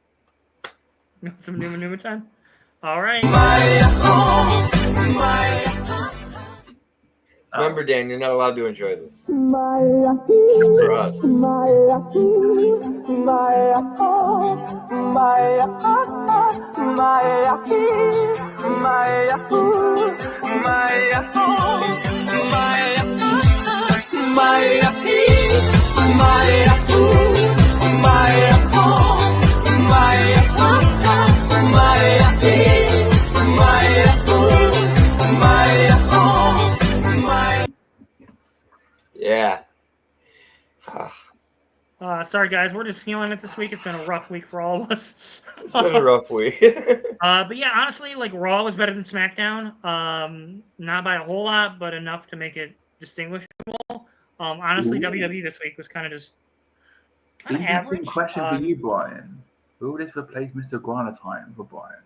Some Numa time? All right. Remember, Dan, you're not allowed to enjoy this. For us. My Sorry, guys. We're just feeling it this week. It's been a rough week for all of us. It's been a rough week. But yeah, honestly, like Raw was better than SmackDown. Not by a whole lot, but enough to make it distinguishable. Honestly, Ooh. WWE this week was kind of Interesting average. question for you, Brian. Who would this replace Mr. Grana time for Brian?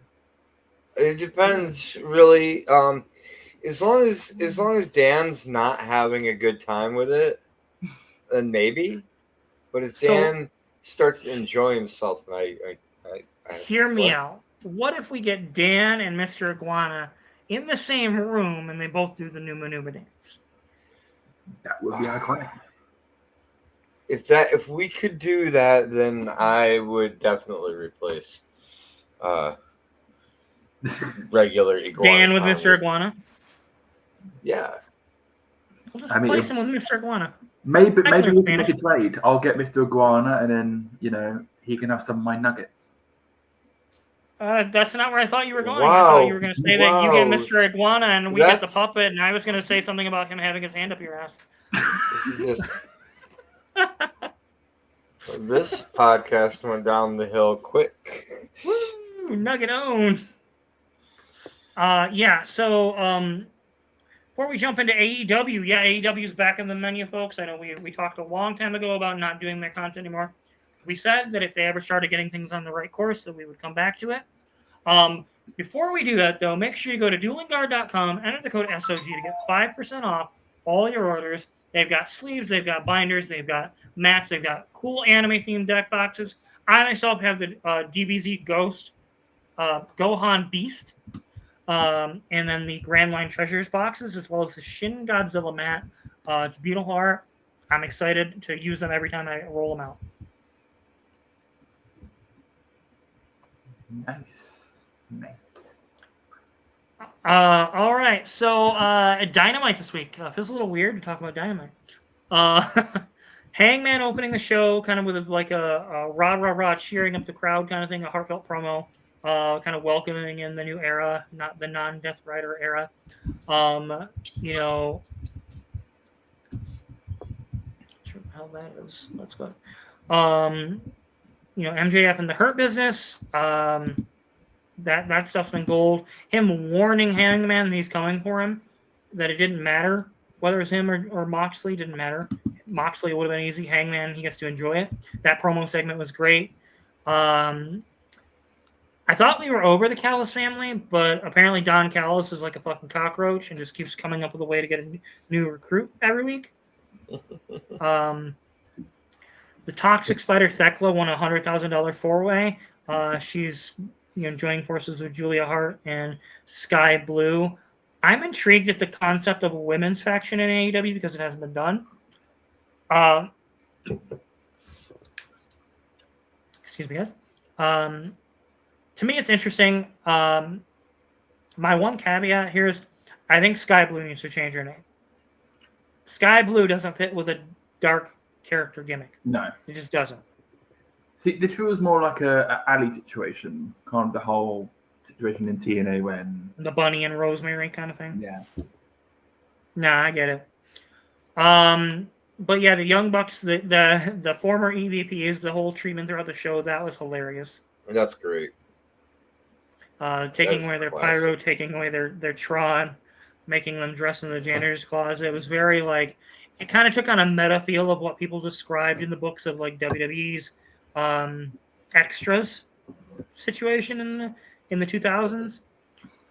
It depends, really. As long as Dan's not having a good time with it, then maybe. But if Dan starts to enjoy himself, then I hear me what? out. What if we get Dan and Mr. Iguana in the same room and they both do the Numa Numa dance? That would be iconic. If we could do that, then I would definitely replace regular Iguana. Dan with Mr. Iguana? Yeah. We'll just replace him with Mr. Iguana. Maybe we can make a trade. I'll get Mr. Iguana, and then he can have some of my nuggets. That's not where I thought you were going. Wow. I thought you were going to say that you get Wow. Mr. Iguana and we get the puppet, and I was going to say something about him having his hand up your ass. This podcast went down the hill quick. Woo! Nugget own. Yeah, so before we jump into AEW, yeah, AEW's back in the menu, folks. I know we talked a long time ago about not doing their content anymore. We said that if they ever started getting things on the right course, that we would come back to it. Before we do that, though, make sure you go to duelingguard.com, enter the code SOG to get 5% off all your orders. They've got sleeves, they've got binders, they've got mats, they've got cool anime-themed deck boxes. I myself have the DBZ Ghost Gohan Beast, and then the Grand Line Treasures boxes, as well as the Shin Godzilla mat. It's beautiful art. I'm excited to use them every time I roll them out. Nice. All right, so Dynamite this week. Feels a little weird to talk about Dynamite. Hangman opening the show kind of with like a rah cheering up the crowd kind of thing, a heartfelt promo, kind of welcoming in the new era, not the non-Death Rider era. Sure how that is. Let's go. MJF and the Hurt Business. That stuff's been gold. Him warning Hangman he's coming for him, that it didn't matter whether it was him or Moxley, didn't matter. Moxley would have been easy. Hangman, he gets to enjoy it. That promo segment was great. I thought we were over the Callis family, but apparently Don Callis is like a fucking cockroach and just keeps coming up with a way to get a new recruit every week. The Toxic Spider Thekla won a $100,000 four-way. She's joining forces with Julia Hart and Sky Blue. I'm intrigued at the concept of a women's faction in AEW because it hasn't been done. Excuse me, guys. To me, it's interesting. My one caveat here is I think Sky Blue needs to change her name. Sky Blue doesn't fit with a dark character gimmick. No. It just doesn't. See, this feels more like a Ali situation, kind of the whole situation in TNA when the Bunny and Rosemary kind of thing. Yeah. Nah, I get it. But yeah, the Young Bucks, the former EVPs, the whole treatment throughout the show, that was hilarious. That's great. Taking away their pyro, taking away their Tron, making them dress in the janitor's closet. It was very it kind of took on a meta feel of what people described in the books of like WWE's extras situation in the 2000s.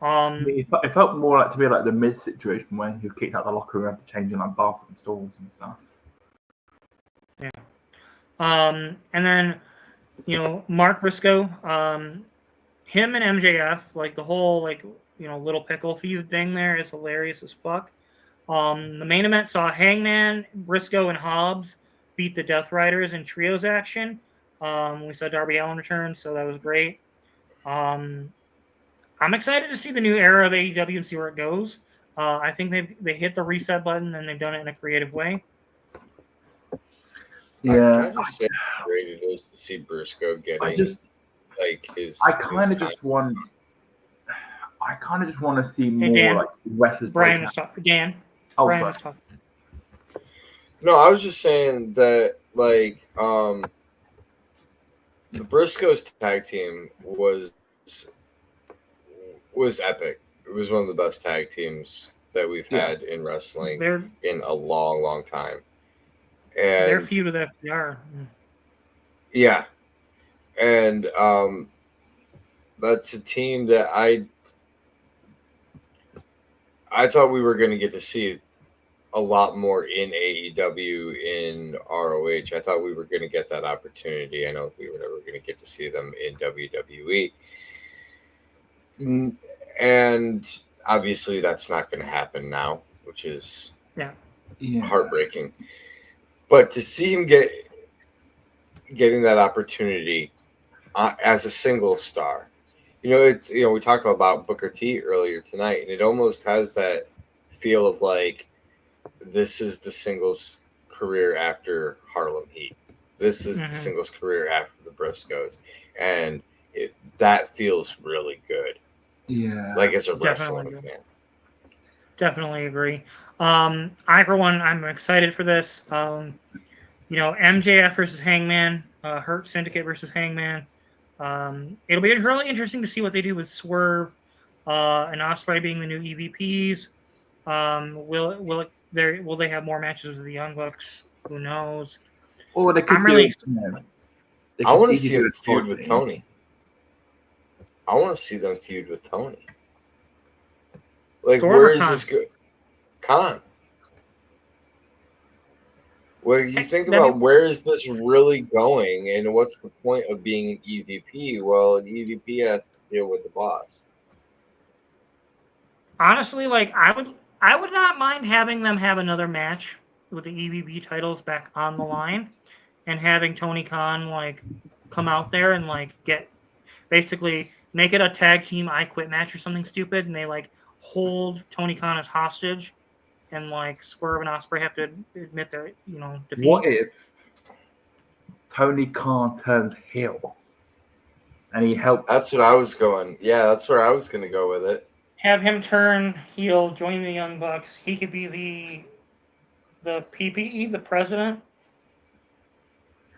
It felt more like to me like the mid situation when he was kicked out of the locker room after changing like bathroom stalls and stuff. Yeah. And then Mark Briscoe, him and MJF, like the whole little pickle feud thing there is hilarious as fuck. The main event saw Hangman, Briscoe, and Hobbs beat the Death Riders in trios action. We saw Darby Allin return, so that was great. I'm excited to see the new era of AEW and see where it goes. I think they hit the reset button and they've done it in a creative way. Yeah, I just say how great it is to see Briscoe getting his. I kind of just want to see more Dan, like wrestlers. Brian was talking. Dan. Oh, Brian sorry. was talking. No, I was just saying that like the Briscoes tag team was epic. It was one of the best tag teams that we've had in wrestling in a long, long time. And their feud with FTR. yeah, and that's a team that I thought we were going to get to see a lot more in AEW, in ROH. I thought we were going to get that opportunity. I know we were never going to get to see them in WWE. And obviously that's not going to happen now, which is heartbreaking. But to see him getting that opportunity as a single star, it's we talked about Booker T earlier tonight, and it almost has that feel of like this is the singles career after Harlem Heat. This is the singles career after the Briscoes, and that feels really good. Yeah, like as a wrestling fan. Definitely agree. I for one, I'm excited for this. MJF versus Hangman, Hurt Syndicate versus Hangman. It'll be really interesting to see what they do with Swerve and Ospreay being the new EVPs. Will they have more matches with the Young Bucks? Who knows? Or they could I want to see him feud with Tony. I want to see them feud with Tony. Like, where is this good? Khan. Well, you think about where is this really going, and what's the point of being an EVP? Well, an EVP has to deal with the boss. Honestly, like I would not mind having them have another match with the EVP titles back on the line, and having Tony Khan like come out there and like basically make it a tag team I Quit match or something stupid, and they like hold Tony Khan as hostage, and like Swerve and Ospreay have to admit their defeat. What if Tony Khan turns heel and he helped? That's what I was going. Yeah, that's where I was going to go with it. Have him turn heel, join the Young Bucks. He could be the PPE, the president,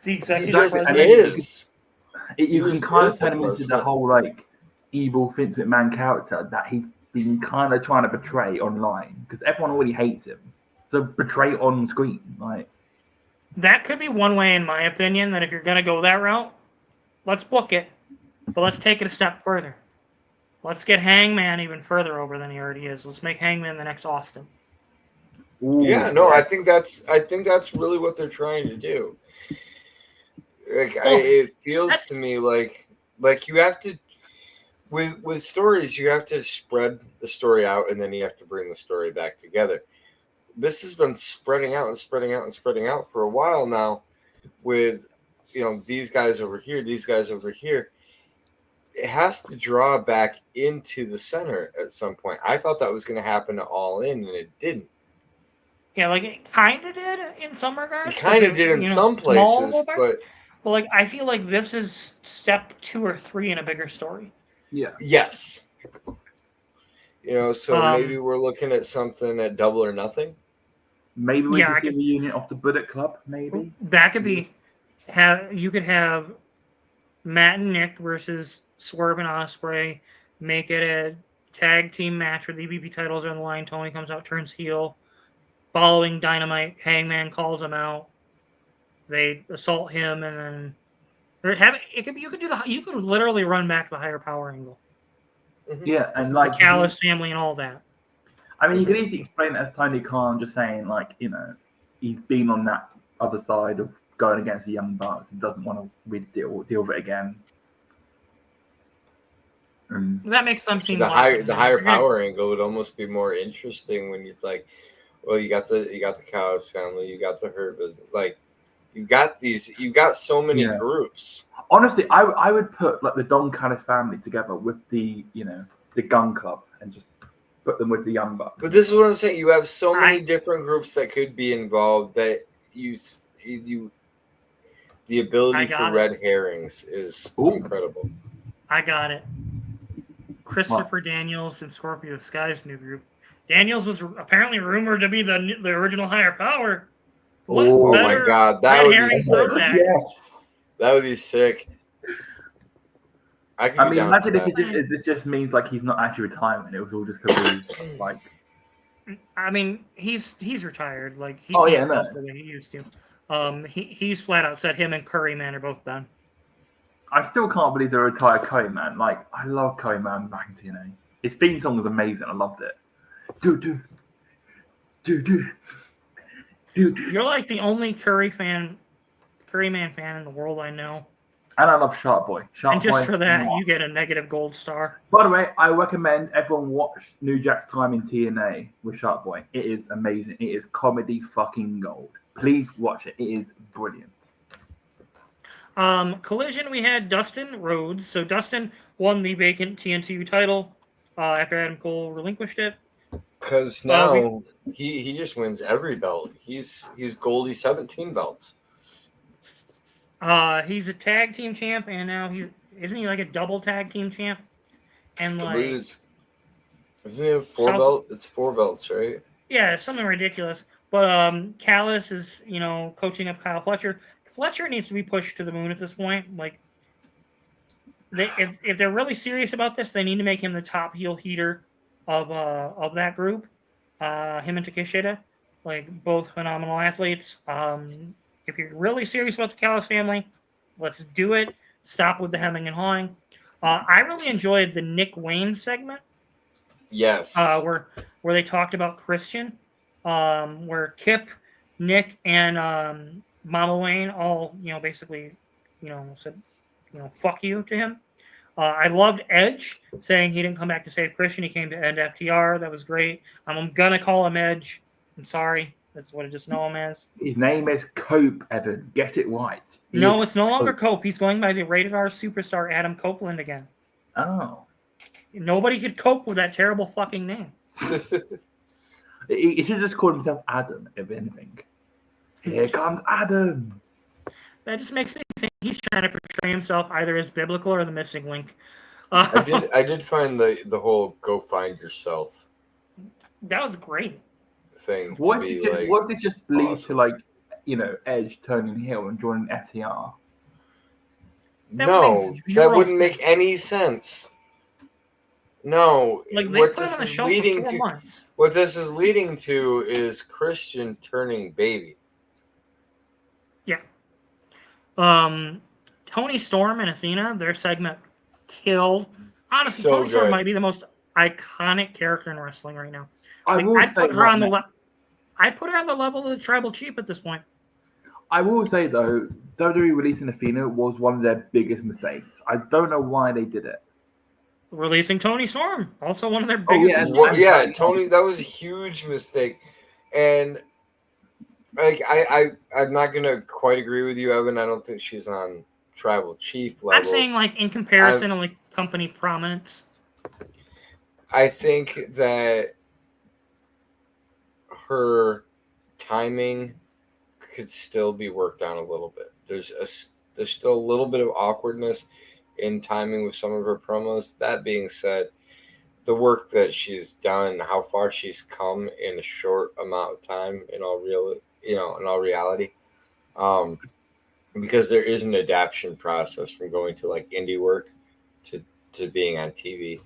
the executive president. You can kind of turn him into the whole like evil Vince McMahon character that he's been kind of trying to portray online, because everyone already hates him. So portray on screen, like that could be one way, in my opinion, that if you're gonna go that route, let's book it, but let's take it a step further. Let's get Hangman even further over than he already is. Let's make Hangman the next Austin. Ooh, yeah, no, I think that's really what they're trying to do. Like, it feels to me like you have to, with stories, you have to spread the story out, and then you have to bring the story back together. This has been spreading out and spreading out and spreading out for a while now, with these guys over here, these guys over here. It has to draw back into the center at some point. I thought that was going to happen to All In, and it didn't. Yeah, like it kind of did in some regards. It kind of did in some places, but like I feel like this is step 2 or 3 in a bigger story. Yeah. Yes. So maybe we're looking at something at Double or Nothing. Maybe we could see a reunion of the Bullet Club. Maybe that could be. You could have Matt and Nick versus Swerve and Ospreay, make it a tag team match where the EVP titles are on the line. Tony comes out, turns heel. Following Dynamite, Hangman calls him out. They assault him, and then you could literally run back the higher power angle. Yeah, and like the Callis family and all that. I mean, you could easily explain it as Tony Khan just saying, like, he's been on that other side of going against the Young Bucks and doesn't want to really deal with it again. That makes them seem the higher power angle would almost be more interesting when you're like, well, you got the Callis family, you got the Hurt business, like you got so many groups. Honestly, I would put like the Don Callis family together with the the Gun Club and just put them with the Young Bucks. But this is what I'm saying. You have so many different groups that could be involved that you the ability for red herrings is incredible. I got it. Christopher Daniels and Scorpio Sky's new group. Daniels was apparently rumored to be the original higher power. What Oh my better God, that red would be herring sick. throwback? Yes. That would be sick. I could I be mean, down for imagine if that. it just means like he's not actually retiring. It was all just a ruse. Like, I mean, he's retired. Like he Oh, yeah, can't no. go the way he used to. He's flat out said him and Curryman are both done. I still can't believe they're retired Curry Man. Like, I love Curry Man back in TNA. His theme song was amazing. I loved it. Do. You're like the only Curryman fan in the world I know. And I love Shark Boy. And just Boy, for that, mwah. you get a negative gold star. By the way, I recommend everyone watch New Jack's time in TNA with Shark Boy. It is amazing. It is comedy fucking gold. Please watch it. It is brilliant. Collision, we had Dustin Rhodes. So Dustin won the vacant TNT title after Adam Cole relinquished it. Because now he just wins every belt. He's Goldie 17 belts. He's a tag team champ, and now isn't he like a double tag team champ? And I believe like, isn't it four belt? It's 4 belts, right? Yeah, it's something ridiculous. But Callis is, coaching up Kyle Fletcher. Fletcher needs to be pushed to the moon at this point. Like, if they're really serious about this, they need to make him the top heel heater of that group. Him and Takeshita, like both phenomenal athletes. If you're really serious about the Callis family, let's do it. Stop with the hemming and hawing. I really enjoyed the Nick Wayne segment. Yes. Where they talked about Christian, where Kip, Nick, and Mama Wayne all basically said fuck you to him. I loved Edge saying he didn't come back to save Christian. He came to end FTR. That was great. I'm gonna call him Edge. I'm sorry. That's what I just know him as. His name is Cope, Evan. Get it right. No, it's no longer Cope. He's going by the rated R superstar Adam Copeland again. Oh. Nobody could cope with that terrible fucking name. He should just call himself Adam, if anything. Here comes Adam. That just makes me think he's trying to portray himself either as biblical or the missing link. I did find the whole "go find yourself" That was great thing to What be did it just lead awesome. to, like, Edge turning heel and joining FTR? No, that wouldn't make any sense. No, like they what put him this on the is shelf leading for 4 to, months. what this is leading to, is Christian turning baby. Yeah. Tony Storm and Athena, their segment killed. Honestly, So Tony Storm good. might be the most iconic character in wrestling right now. I I'd put her on the level of the Tribal Chief at this point. I will say, though, WWE releasing Athena was one of their biggest mistakes. I don't know why they did it. Releasing Tony Storm, also one of their biggest mistakes. Well, yeah, Tony, that was a huge mistake. And like I'm not gonna quite agree with you, Evan. I don't think she's on Tribal Chief levels. I'm saying, like, in comparison to like company prominence. I think that her timing could still be worked on a little bit. There's still a little bit of awkwardness in timing with some of her promos. That being said, the work that she's done, how far she's come in a short amount of time, in all reality, because there is an adaptation process from going to like indie work to being on TV.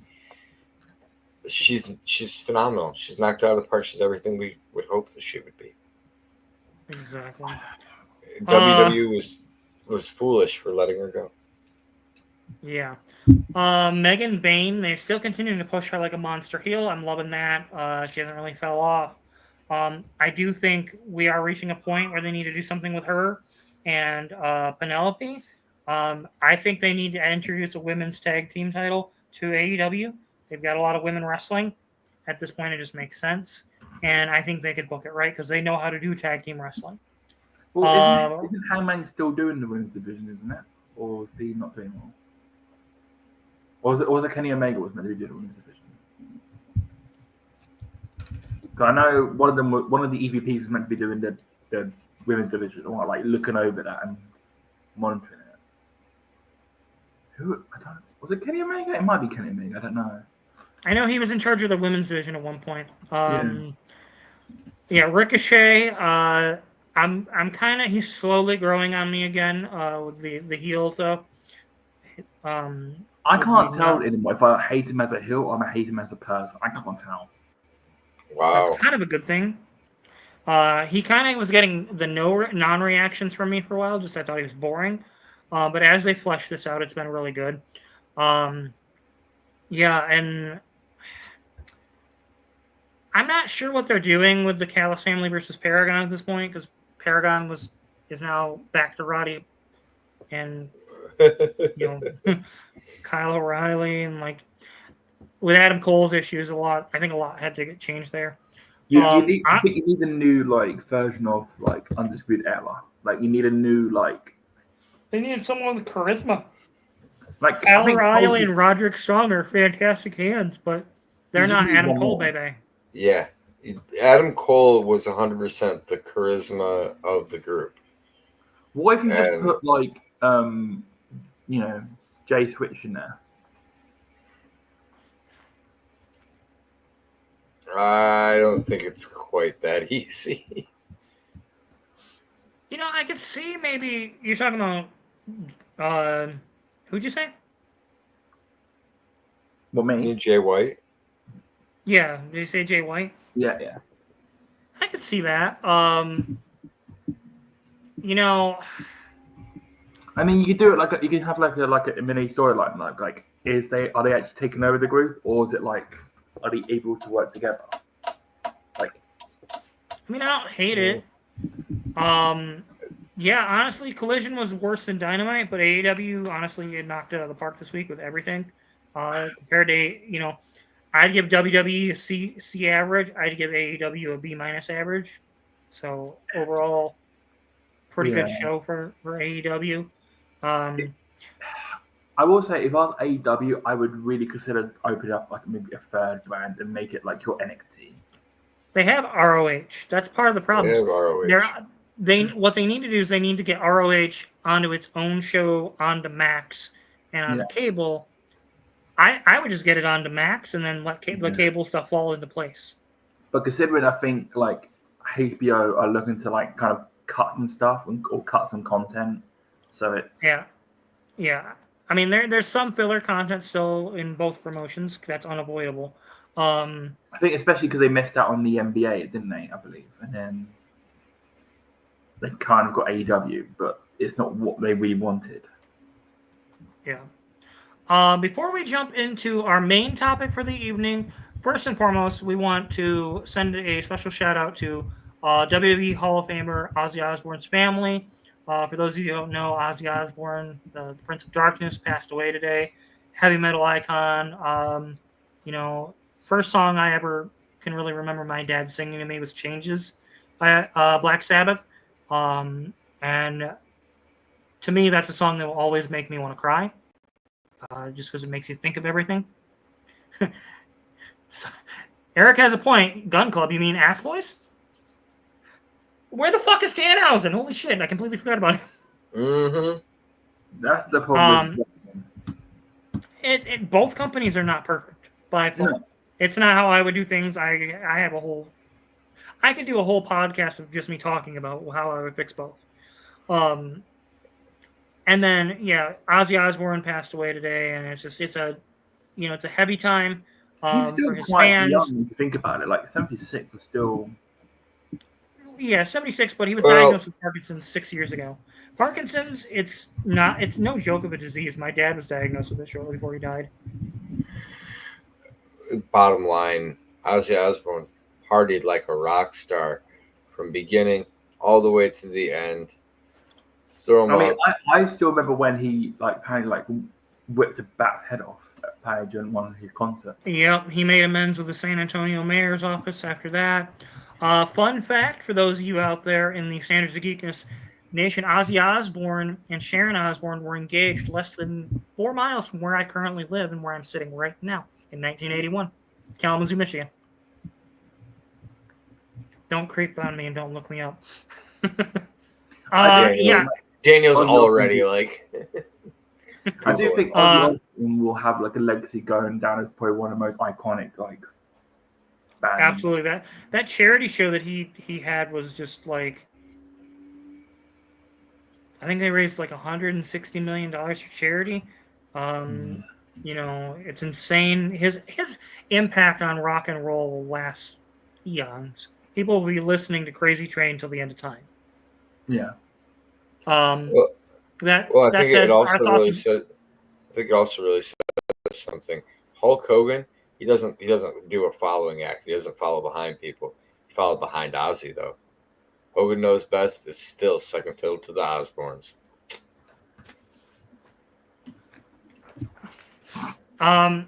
She's phenomenal. She's knocked it out of the park. She's everything we would hope that she would be. Exactly. WWE was foolish for letting her go. Yeah. Megan Bain, they're still continuing to push her like a monster heel. I'm loving that. She hasn't really fell off. I do think we are reaching a point where they need to do something with her and Penelope. I think they need to introduce a women's tag team title to AEW. They've got a lot of women wrestling. At this point, it just makes sense. And I think they could book it right because they know how to do tag team wrestling. Well, isn't Hangman still doing the women's division, isn't it? Or is he not doing well? Or was it Kenny Omega was meant to do the women's division? I know one of the EVPs was meant to be doing the women's division, or like looking over that and monitoring it. Was it Kenny Omega? It might be Kenny Omega. I don't know. I know he was in charge of the women's division at one point. Yeah, Ricochet. I'm kind of he's slowly growing on me again with the heel though. I with can't the tell not- anymore if I hate him as a heel or I hate him as a person. I can't tell. That's Wow. kind of a good thing. He kind of was getting the non-reactions from me for a while. Just I thought he was boring. But as they flesh this out, it's been really good. Yeah, and I'm not sure what they're doing with the Callis family versus Paragon at this point because Paragon is now back to Roddy and Kyle O'Reilly and like with Adam Cole's issues I think a lot had to get changed there. I think you need a new like version of like Undisputed Era. Like you need a new like They needed someone with charisma. I Kyle think O'Reilly and Roderick Strong are fantastic hands, but they're You just not need Adam one Cole, more. baby. Yeah. Adam Cole was 100% the charisma of the group. what if you just And- put like Jay Switch in there? I don't think it's quite that easy. I could see maybe you're talking about who'd you say? What me? Jay White. Yeah, did you say Jay White? Yeah. I could see that. I mean, you could do it you can have like a mini storyline like are they actually taking over the group or is it like are they able to work together? Like, I don't hate it. Yeah, honestly, Collision was worse than Dynamite, but AEW honestly it knocked it out of the park this week with everything. Compared to I'd give WWE a C average. I'd give AEW a B- average. So overall, pretty good show for AEW. I will say, if I was AEW, I would really consider opening up like maybe a third brand and make it like your NXT. They have ROH. That's part of the problem. They have ROH. What they need to do is they need to get ROH onto its own show onto Max and on cable. I would just get it onto Max and then let the cable stuff fall into place. But considering I think like HBO are looking to like kind of cut some stuff or cut some content, so it's yeah. I mean, there's some filler content still in both promotions. That's unavoidable. I think especially because they missed out on the NBA, didn't they? I believe, and then they kind of got AEW, but it's not what they really wanted. Yeah. Before we jump into our main topic for the evening, first and foremost, we want to send a special shout out to WWE Hall of Famer Ozzy Osbourne's family. For those of you who don't know, Ozzy Osbourne, the Prince of Darkness, passed away today. Heavy metal icon. First song I ever can really remember my dad singing to me was Changes by Black Sabbath. And to me, that's a song that will always make me want to cry. Just because it makes you think of everything. So, Eric has a point. Gun Club, you mean Ass Boys? Where the fuck is Danhausen? Holy shit, I completely forgot about him. Mm-hmm. That's the problem. Both companies are not perfect. But it's not how I would do things. I could do a whole podcast of just me talking about how I would fix both. And then Ozzy Osbourne passed away today, and it's a heavy time He's still for his quite fans. young if you think about it. Like 76 was still. Yeah, 76, but he was diagnosed with Parkinson's 6 years ago. Parkinson's, it's no joke of a disease. My dad was diagnosed with it shortly before he died. Bottom line, Ozzy Osbourne partied like a rock star from beginning all the way to the end. I still remember when he apparently whipped a bat's head off during one of his concerts. Yep, he made amends with the San Antonio mayor's office after that. Fun fact for those of you out there in the Standards of Geekness Nation, Ozzy Osbourne and Sharon Osbourne were engaged less than 4 miles from where I currently live and where I'm sitting right now in 1981, Kalamazoo, Michigan. Don't creep on me and don't look me up. Daniel's already like. I do think Ozzy Osbourne will have like a legacy going down as probably one of the most iconic bands. Absolutely, that charity show that he had was just like I think they raised like $160 million for charity. You know, it's insane. His impact on rock and roll will last eons. People will be listening to Crazy Train until the end of time. Yeah. Well, That I that think said, it our also thoughts. really said. I think it also really says something. Hulk Hogan, he doesn't do a following act. He doesn't follow behind people. He followed behind Ozzy though. Hogan Knows Best is still second fiddle to the Osbournes. And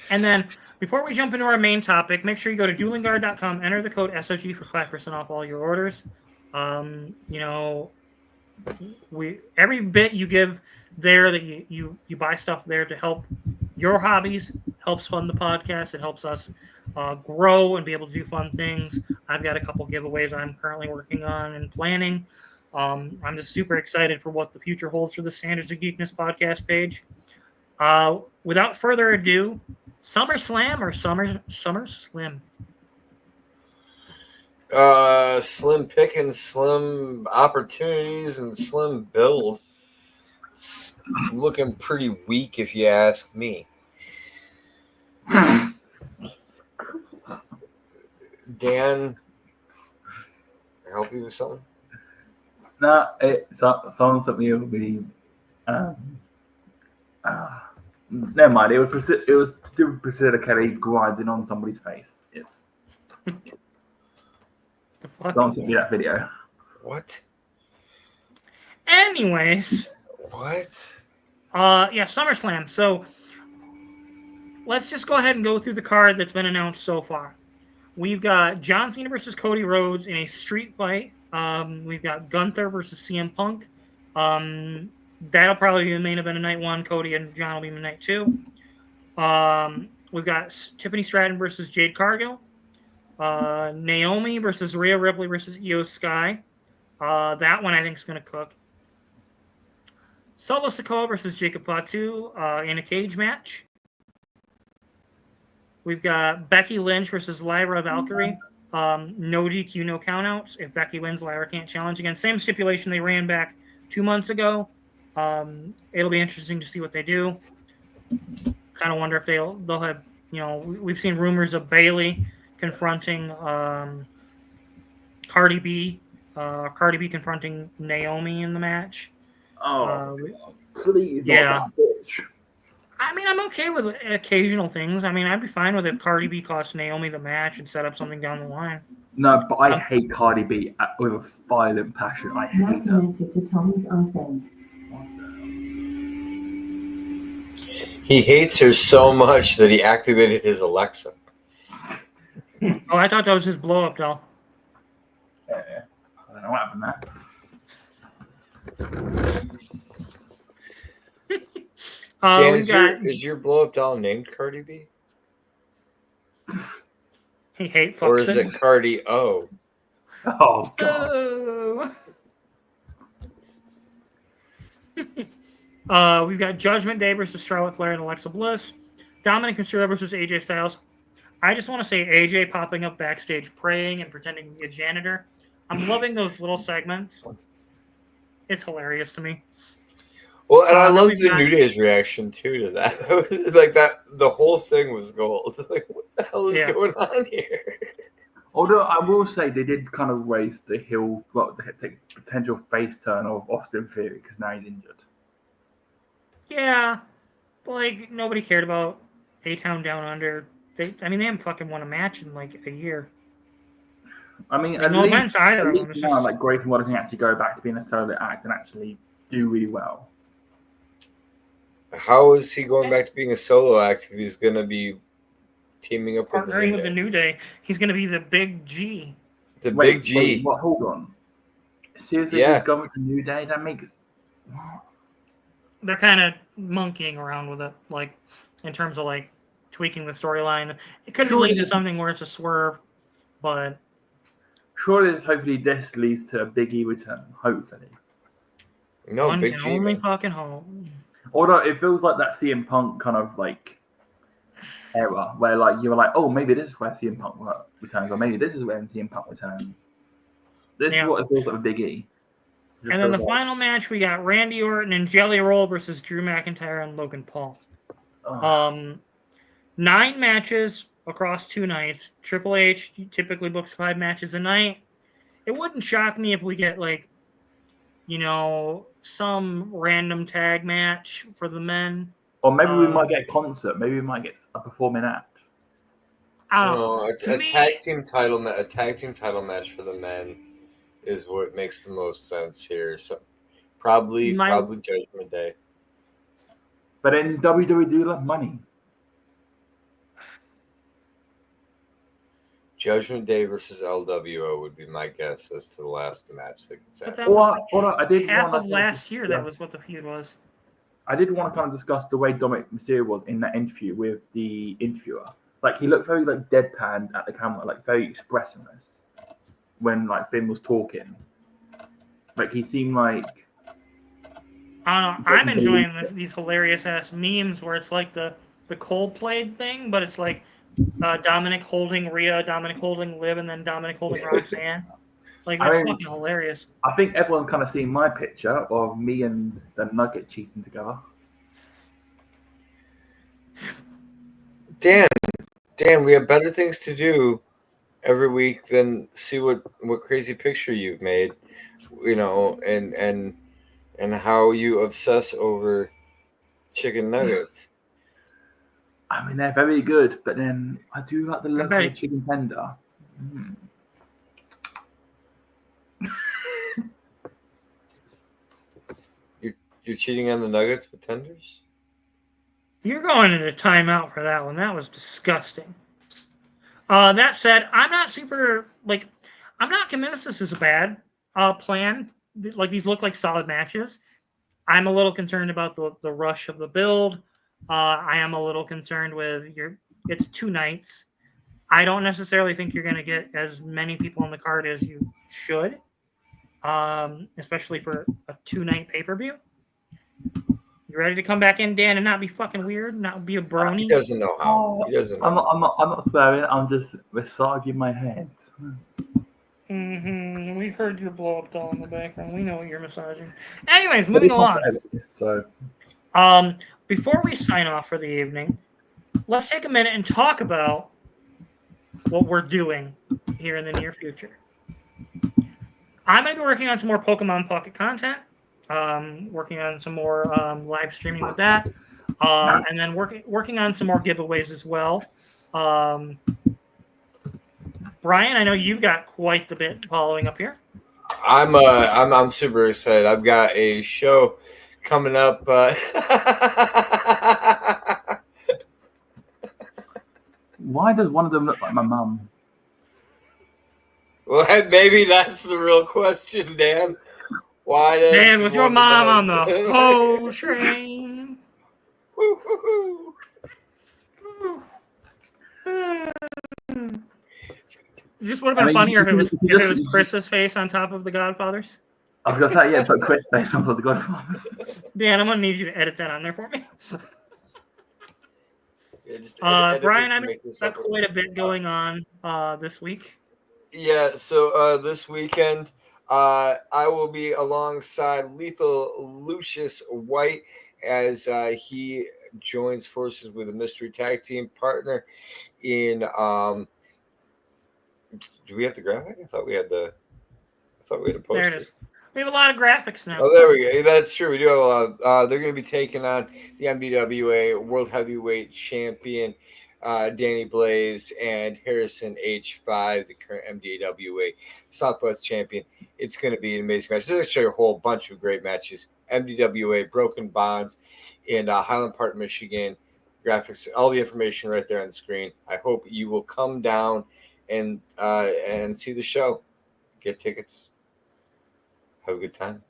then before we jump into our main topic, make sure you go to duelingguard.com, enter the code SOG for 5% off all your orders. You know, every bit you give there that you buy stuff there to help your hobbies helps fund the podcast. It helps us grow and be able to do fun things. I've got a couple giveaways I'm currently working on and planning. I'm just super excited for what the future holds for the Standards of Geekness podcast page. Without further ado, SummerSlam or SummerSlam? Slim pickings, slim opportunities, and slim build. It's looking pretty weak, if you ask me. Dan, help you with something? No, someone sent me the. Never mind. It was to do with Priscilla Kelly grinding on somebody's face. It's. Someone sent me that video. What? Anyways. What? Yeah, SummerSlam. So let's just go ahead and go through the card that's been announced so far. We've got John Cena versus Cody Rhodes in a street fight. We've got Gunther versus CM Punk. That'll probably be the main event of night one. Cody and John will be in night two. We've got Tiffany Stratton versus Jade Cargill. Naomi versus Rhea Ripley versus Io Sky. That one I think is going to cook. Solo Sikoa versus Jacob Fatu in a cage match. We've got Becky Lynch versus Lyra Valkyrie. No DQ, no countouts. If Becky wins, Lyra can't challenge again. Same stipulation they ran back 2 months ago. It'll be interesting to see what they do. Kind of wonder if they'll have, you know, we've seen rumors of Bayley confronting Cardi B. Cardi B confronting Naomi in the match. Oh, please, yeah. Not that bitch. I mean, I'm okay with occasional things. I mean, I'd be fine with if Cardi B cost Naomi the match and set up something down the line. No, but I hate Cardi B with a violent passion. I hate her. To Tommy's iPhone. He hates her so much that he activated his Alexa. Oh, I thought that was his blow-up doll. Yeah. I don't know what happened there. Dan, is your blow-up doll named Cardi B? He hate fucks or is it Cardi O? Oh, God. We've got Judgment Day versus Charlotte Flair and Alexa Bliss. Dominic Mysterio versus AJ Styles. I just want to say AJ popping up backstage praying and pretending to be a janitor. I'm loving those little segments. It's hilarious to me. Well, and I love the New Day's reaction too to that. Like that, the whole thing was gold. Like, what the hell is going on here? Although I will say they did kind of raise the heel, well, the potential face turn of Austin Theory because now he's injured. Yeah, but like nobody cared about A-Town Down Under. They haven't fucking won a match in like a year. I mean, like, no offense to either of them. It's just like Grayson Waller can actually go back to being a solo act and actually do really well. How is he going back to being a solo act if he's going to be teaming up with the New Day? He's going to be the Big G. Big G. What? Hold on. Seriously, he's going with the New Day? That makes... They're kind of monkeying around with it, like, in terms of, like, tweaking the storyline. It could lead to something where it's a swerve, but... Surely, hopefully, this leads to a Big E return. Hopefully. No, One Big can G. only fucking hope. Although it feels like that CM Punk kind of like era where like you were like, oh, maybe this is where CM Punk returns, or maybe this is where CM Punk returns. This is what it feels like with Big E. And then the final match, we got Randy Orton and Jelly Roll versus Drew McIntyre and Logan Paul. 9 matches across 2 nights. Triple H typically books 5 matches a night. It wouldn't shock me if we get some random tag match for the men. Or maybe we might get a concert. Maybe we might get a performing act. I don't know. A tag team title match for the men is what makes the most sense here. So probably Judgment Day. But in WWE, do you love money? Judgment Day versus LWO would be my guess as to the last match that gets But happened. that was I did half of last year. That was what the feud was. I did want to kind of discuss the way Dominic Mysterio was in that interview with the interviewer. Like, he looked very deadpan at the camera, very expressionless when Finn was talking. Like, he seemed like. I don't know. I'm enjoying these hilarious ass memes where it's like the Coldplay thing, but it's like Dominic holding Rhea, Dominic holding Liv, and then Dominic holding Roxanne. That's fucking hilarious. I think everyone's kind of seen my picture of me and the Nugget cheating together. Dan, we have better things to do every week than see what crazy picture you've made, and how you obsess over chicken nuggets. I mean, they're very good, but then I do like the look of the chicken tender. You're cheating on the nuggets with tenders? You're going into timeout for that one. That was disgusting. That said, I'm not super I'm not convinced this is a bad plan. These look like solid matches. I'm a little concerned about the rush of the build. I am a little concerned with it's 2 nights. I don't necessarily think you're going to get as many people on the card as you should, especially for a 2-night pay-per-view. You ready to come back in, Dan, and not be fucking weird, not be a brony? He doesn't know how. He doesn't know. I'm not swearing. I'm just massaging my head. Mm-hmm. We heard your blow-up doll in the background. We know what you're massaging. Anyways, moving along. So, before we sign off for the evening, let's take a minute and talk about what we're doing here in the near future. I might be working on some more Pokemon Pocket content. Working on some more live streaming with that, and then working on some more giveaways as well. Brian, I know you've got quite the bit following up here. I'm super excited. I've got a show coming up. Why does one of them look like my mum? Well, maybe that's the real question, Dan. Why does Dan, was your mom on the whole train? It just would have been funnier if it was Chris's face on top of the Godfathers. I was going to say, yeah, put Chris face on top of the Godfathers. Dan, I'm going to need you to edit that on there for me. Yeah, Brian, I've got quite a bit going on this week. Yeah, so this weekend I will be alongside Lethal Lucius White as he joins forces with a mystery tag team partner in do we have the graphic? I thought we had a poster. There it is. We have a lot of graphics now. Oh, there we go. That's true. We do have a lot. They're going to be taking on the MDWA World Heavyweight Champion Danny Blaze and Harrison H5, the current MDWA Southwest Champion. It's going to be an amazing match. There's actually a whole bunch of great matches. MDWA, Broken Bonds in Highland Park, Michigan. Graphics, all the information right there on the screen. I hope you will come down and see the show. Get tickets. Have a good time.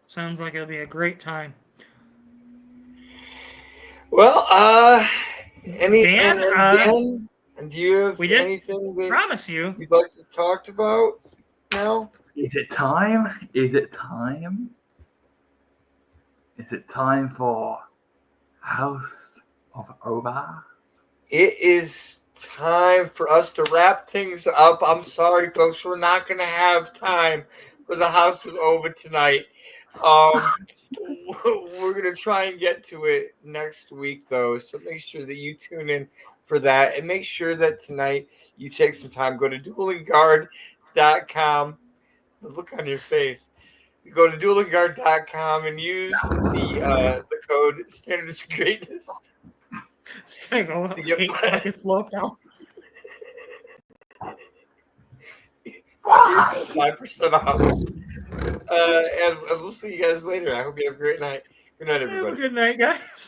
Sounds like it'll be a great time. Well, Dan, do you have anything that promise you you'd like to talk about now? Is it time? Is it time? Is it time for House of Oba? It is time for us to wrap things up. I'm sorry, folks, we're not going to have time for the House of Oba tonight. We're going to try and get to it next week, though. So make sure that you tune in for that. And make sure that tonight you take some time. Go to duelingguard.com. The look on your face. You go to duelingguard.com and use the code Standards of Greatness. Hang on, To get 8 5% off. And we'll see you guys later. I hope you have a great night. Good night, Have a everybody. good night, guys.